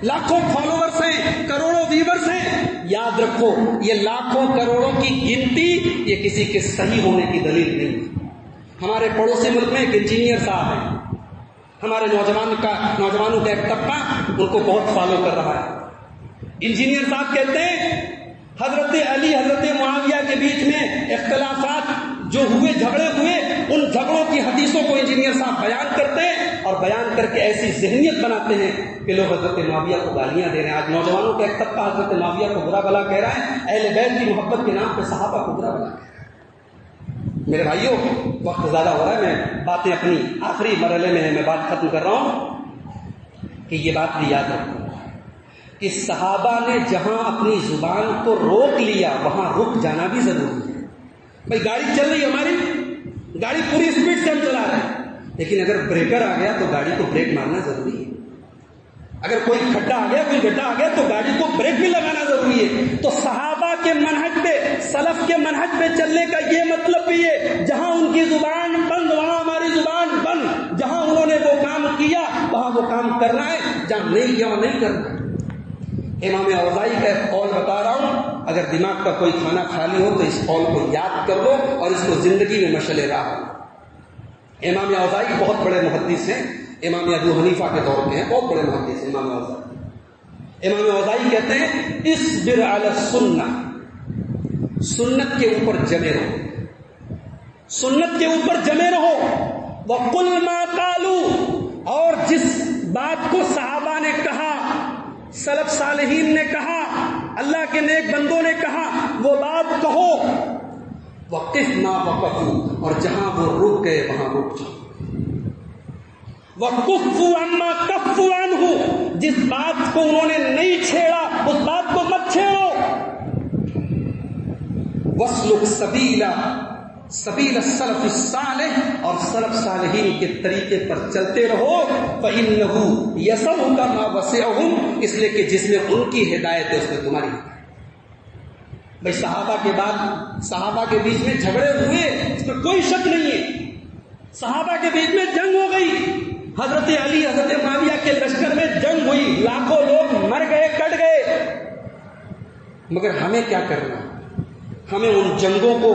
لاکھوں فالوورز ہیں، کروڑوں ویورز ہیں۔ یاد رکھو، یہ لاکھوں کروڑوں کی گنتی یہ کسی کے صحیح ہونے کی دلیل نہیں۔ ہمارے پڑوسی ملک میں ایک انجینئر صاحب ہیں، ہمارے نوجوانوں کا ایک طبقہ ان کو بہت فالو کر رہا ہے. انجینئر صاحب کہتے ہیں حضرت علی حضرت معاویہ کے بیچ میں اختلافات جو ہوئے، جھگڑے ہوئے، ان جھگڑوں کی حدیثوں کو انجینئر صاحب بیان کرتے ہیں اور بیان کر کے ایسی ذہنیت بناتے ہیں کہ لوگ حضرت معاویہ کو گالیاں دے رہے ہیں. آج نوجوانوں کا ایک طبقہ حضرت معاویہ کو برا بھلا کہہ رہا ہے، اہل بیت کی محبت کے نام پہ صحابہ کو برا بھلا کہہ رہا ہے. میرے بھائیوں، وقت زیادہ ہو رہا ہے، میں باتیں اپنی آخری مرحلے میں ہیں، میں بات ختم کر رہا ہوں کہ یہ بات بھی یاد رکھو کہ صحابہ نے جہاں اپنی زبان کو روک لیا وہاں رک جانا بھی ضروری ہے. بھائی گاڑی چل رہی ہے، ہماری گاڑی پوری اسپیڈ سے ہم چلا رہے ہیں، لیکن اگر بریکر آ گیا تو گاڑی کو بریک مارنا ضروری ہے. اگر کوئی کھڈا آ گیا، کوئی گڈھا آ گیا تو گاڑی کو بریک بھی لگانا ضروری ہے. تو صحابہ کے منہج پہ، سلف کے منہج پہ چلنے کا یہ مطلب بھی ہے جہاں ان کی زبان بند وہاں ہماری زبان بند، جہاں انہوں نے وہ کام کیا وہاں وہ کام کرنا ہے، جہاں نہیں کیا وہاں نہیں کرنا. امام اوزاعی کا ایک قول بتا رہا ہوں، اگر دماغ کا کوئی کھانا خالی ہو تو اس قول کو یاد کر لو اور اس کو زندگی میں مشعل راہ. امام اوزاعی بہت بڑے محدث ہیں، امام ابو حنیفہ کے دور میں ہیں، بہت بڑے محدث ہیں امام اوزاعی. امام اوزاعی کہتے ہیں اصبر علی السنہ، سنت کے اوپر جمے رہو، سنت کے اوپر جمے رہو. وقل ما قالوا، اور جس بات کو صحابہ نے کہا، سلف صالحین نے کہا، اللہ کے نیک بندوں نے کہا، وہ بات کہو. وقف ما وقفوا، اور جہاں وہ رک گئے وہاں رک جاؤ. وَكُفُّوا عَمَّا كَفُّوا عَنْهُ، جس بات کو انہوں نے نہیں چھیڑا اس بات کو مت چھیڑو. وَاسْلُكْ سَبِيلًا، سبیل السلف الصالح، اور سلف صالحین کے طریقے پر چلتے رہو. فَإِنَّهُ يَسَعُكَ مَا وَسِعَهُمْ، اس لیے کہ جس میں ان کی ہدایت ہے اس میں تمہاری ہدایت. بھائی صحابہ کے بعد صحابہ کے بیچ میں جھگڑے ہوئے، اس میں کوئی شک نہیں ہے. صحابہ کے بیچ میں جنگ ہو گئی، حضرت علی حضرت معاویہ کے لشکر میں جنگ ہوئی، لاکھوں لوگ مر گئے، کٹ گئے. مگر ہمیں کیا کرنا؟ ہمیں ان جنگوں کو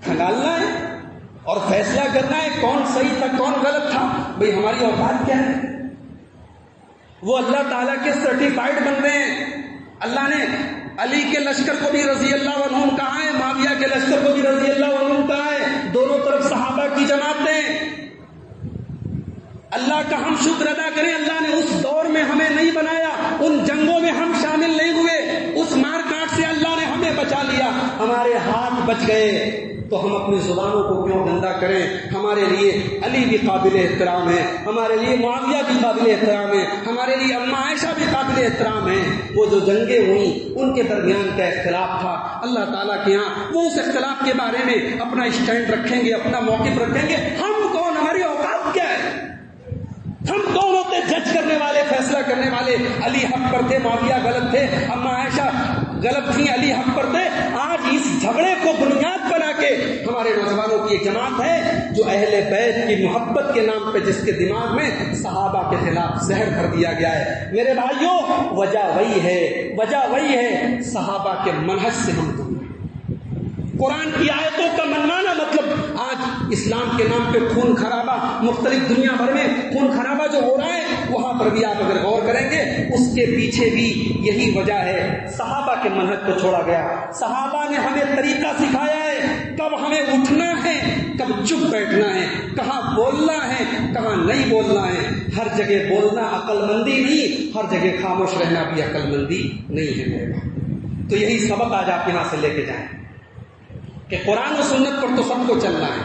کھنگالنا ہے اور فیصلہ کرنا ہے کون صحیح تھا کون غلط تھا. بھئی ہماری اوقات کیا ہے؟ وہ اللہ تعالیٰ کے سرٹیفائڈ بندے ہیں. اللہ نے علی کے لشکر کو بھی رضی اللہ عنہم کہا ہے، معاویہ کے لشکر کو بھی رضی اللہ عنہم کہا ہے. دونوں طرف صحابہ کی جماعتیں. اللہ کا ہم شکر ادا کریں، اللہ نے اس دور میں ہمیں نہیں بنایا، ان جنگوں میں ہم شامل نہیں ہوئے، اس مار کاٹ سے اللہ نے ہمیں بچا لیا. ہمارے ہاتھ بچ گئے تو ہم اپنی زبانوں کو کیوں گندا کریں؟ ہمارے لیے علی بھی قابل احترام ہے، ہمارے لیے معاویہ بھی قابل احترام ہے، ہمارے لیے اماں عائشہ بھی قابل احترام ہے. وہ جو جنگیں ہوئیں ان کے درمیان کا اختلاف تھا، اللہ تعالیٰ کے ہاں وہ اس اختلاف کے بارے میں اپنا اسٹینڈ رکھیں گے، اپنا موقف رکھیں گے. ہم کون؟ ہماری اوقات کیا ہے؟ ہم کون ہوتے جج کرنے والے، فیصلہ کرنے والے؟ علی حق پر تھے، معاویہ غلط تھے، اماں عائشہ غلط تھی، علی حق پر تھے. آج اس جھگڑے کو بنیاد بنا کے ہمارے نوجوانوں کی ایک جماعت ہے جو اہل بیت کی محبت کے نام پہ جس کے دماغ میں صحابہ کے خلاف زہر بھر دیا گیا ہے. میرے بھائیوں، وجہ وہی ہے صحابہ کے منہج سے ہم دور. قرآن کی آیتوں کا منمانا مطلب آج اسلام کے نام پہ خون خرابہ مختلف دنیا بھر میں خون خرابہ جو ہو رہا ہے وہاں پر بھی آپ اگر غور کریں گے اس کے پیچھے بھی یہی وجہ ہے. صحابہ کے منہج کو چھوڑا گیا. صحابہ نے ہمیں طریقہ سکھایا ہے کب ہمیں اٹھنا ہے، کب چپ بیٹھنا ہے، کہاں بولنا ہے، کہاں نہیں بولنا ہے. ہر جگہ بولنا عقل مندی نہیں، ہر جگہ خاموش رہنا بھی عقل مندی نہیں ہے. تو یہی سبق آج آپ یہاں سے لے کے جائیں کہ قرآن و سنت پر تو سب کو چلنا ہے،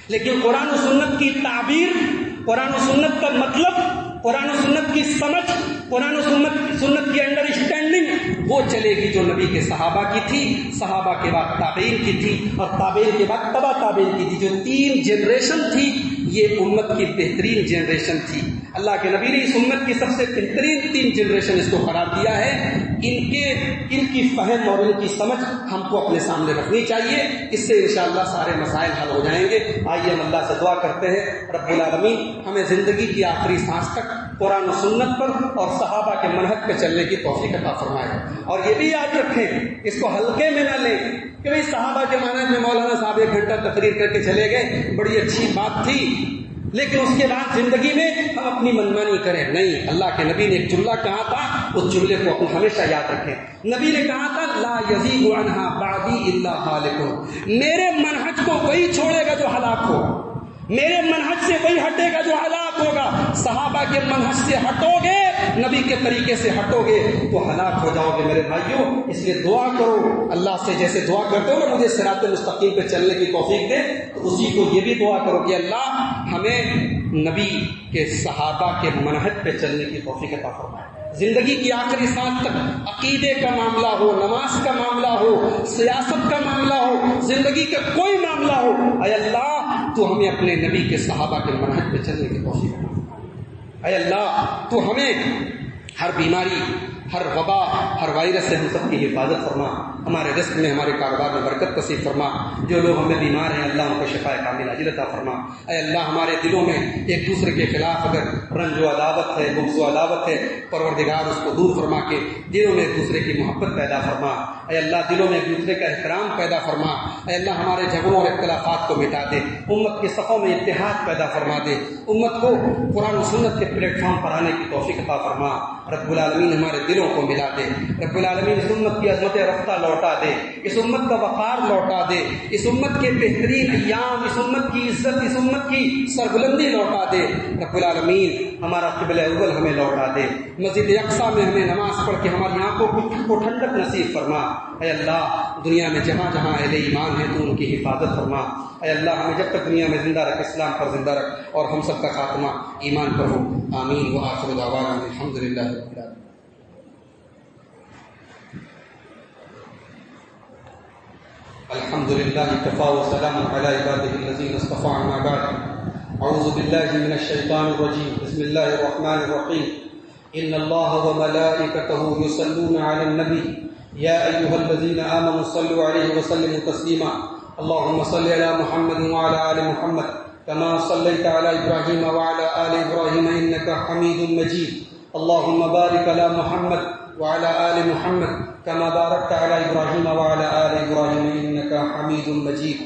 لیکن قرآن و سنت کی تعبیر، قرآن و سنت کا مطلب، قرآن و سنت کی سمجھ، قرآن و سنت کی انڈرسٹینڈنگ وہ چلے گی جو نبی کے صحابہ کی تھی، صحابہ کے بعد تابعین کی تھی، اور تابعین کے بعد تبع تابعین کی تھی. جو 3 جنریشن تھی یہ امت کی بہترین جنریشن تھی. اللہ کے نبی نے اس امت کی سب سے بہترین 3 جنریشن اس کو قرار دیا ہے. ان کی فہم اور ان کی سمجھ ہم کو اپنے سامنے رکھنی چاہیے. اس سے انشاءاللہ سارے مسائل حل ہو جائیں گے. آئیے ہم اللہ سے دعا کرتے ہیں رب العالمین ہمیں زندگی کی آخری سانس تک قرآن و سنت پر اور صحابہ کے منہج پہ چلنے کی توفیق عطا فرمائے. اور یہ بھی یاد رکھیں، اس کو ہلکے میں نہ لیں کہ بھئی صحابہ کے منہج میں مولانا صاحب 1 گھنٹہ تقریر کر کے چلے گئے، بڑی اچھی بات تھی، لیکن اس کے بعد زندگی میں ہم اپنی منمانی کریں نہیں. اللہ کے نبی نے ایک جملہ کہا تھا, اس جملے کو اپنا ہمیشہ یاد رکھیں. نبی نے کہا تھا لا یزیغ عنہا بعدی الا ہالک. میرے منہج کو وہی چھوڑے گا جو ہلاک ہو, میرے منہج سے وہی ہٹے گا جو ہلاک ہوگا. صحابہ کے منہج سے ہٹو گے, نبی کے طریقے سے ہٹو گے تو ہلاک ہو جاؤ گے میرے بھائیوں. اس لیے دعا کرو اللہ سے, جیسے دعا کرتے ہو نا مجھے صراط مستقیم پہ چلنے کی توفیق دے, تو اسی کو یہ بھی دعا کرو کہ اللہ ہمیں نبی کے صحابہ کے منہج پہ چلنے کی توفیق عطا فرمائے. زندگی کی آخری سانس تک عقیدے کا معاملہ ہو, نماز کا معاملہ ہو, سیاست کا معاملہ ہو, زندگی کا کوئی معاملہ ہو, اے اللہ تو ہمیں اپنے نبی کے صحابہ کے منہج پہ چلنے کی توفیق عطا فرما. اے اللہ تو ہمیں ہر بیماری, ہر وبا, ہر وائرس سے ہم سب کی حفاظت فرما. ہمارے رزق میں, ہمارے کاروبار میں برکت نصیب فرما. جو لوگ ہمیں بیمار ہیں اللہ ان کو شفا کامل عاجل عطا فرما. اے اللہ ہمارے دلوں میں ایک دوسرے کے خلاف اگر رنج و عداوت ہے, بغض و عداوت ہے, پروردگار اس کو دور فرما کے دلوں میں ایک دوسرے کی محبت پیدا فرما. اے اللہ دلوں میں ایک دوسرے کا احترام پیدا فرما. اے اللہ ہمارے جھگڑوں اور اختلافات کو مٹا دے, امت کے صفوں میں اتحاد پیدا فرما دے, امت کو قرآن و سنت کے پلیٹ فارم پر آنے کی توفیق عطا فرما. رب العالمین ہمارے دلوں کو ملا دے. رب العالمین اس امت کی عظمت رفتہ لوٹا دے, اس امت کا وقار لوٹا دے, اس امت کے بہترین ایام, اس امت کی عزت, اس امت کی سربلندی لوٹا دے. رب العالمین ہمارا قبلہ اول ہمیں لوٹا دے. مسجد اقصیٰ میں ہمیں نماز پڑھ کے ہماری آنکھوں کو ٹھنڈک نصیب فرما. اے اللہ دنیا میں جہاں جہاں اہل ایمان ہیں تو ان کی حفاظت فرما. اے اللہ ہمیں جب تک دنیا میں زندہ رکھ, اسلام پر زندہ رکھ, اور ہم سب کا خاتمہ ایمان پر ہو. آمین. وآخر دعوانا الحمدللہ رب العالمین. الحمد لله كفى وسلام على عباده الذين اصطفى. أما بعد أعوذ بالله من الشيطان الرجيم. بسم الله الرحمن الرحيم. إن الله وملائكته يصلون على النبي يا أيها الذين آمنوا صلوا عليه وسلموا تسليما. اللهم صل على محمد وعلى آل محمد كما صليت على إبراهيم وعلى آل إبراهيم إنك حميد مجيد. اللهم بارك على محمد وعلى آل محمد كما باركت على إبراهيم وعلى آل إبراهيم إنك حميد مجيد.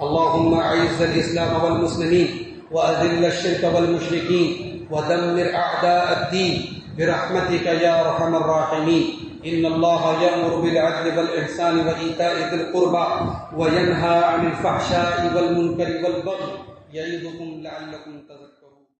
اللهم أعز الإسلام والمسلمين وأذل الشرك والمشركين ودمر أعداء الدين برحمتك يا أرحم الراحمين. إن الله يأمر بالعدل والإحسان وإيتاء ذي القربى وينهى عن الفحشاء والمنكر والبغي يعظكم لعلكم تذكرون.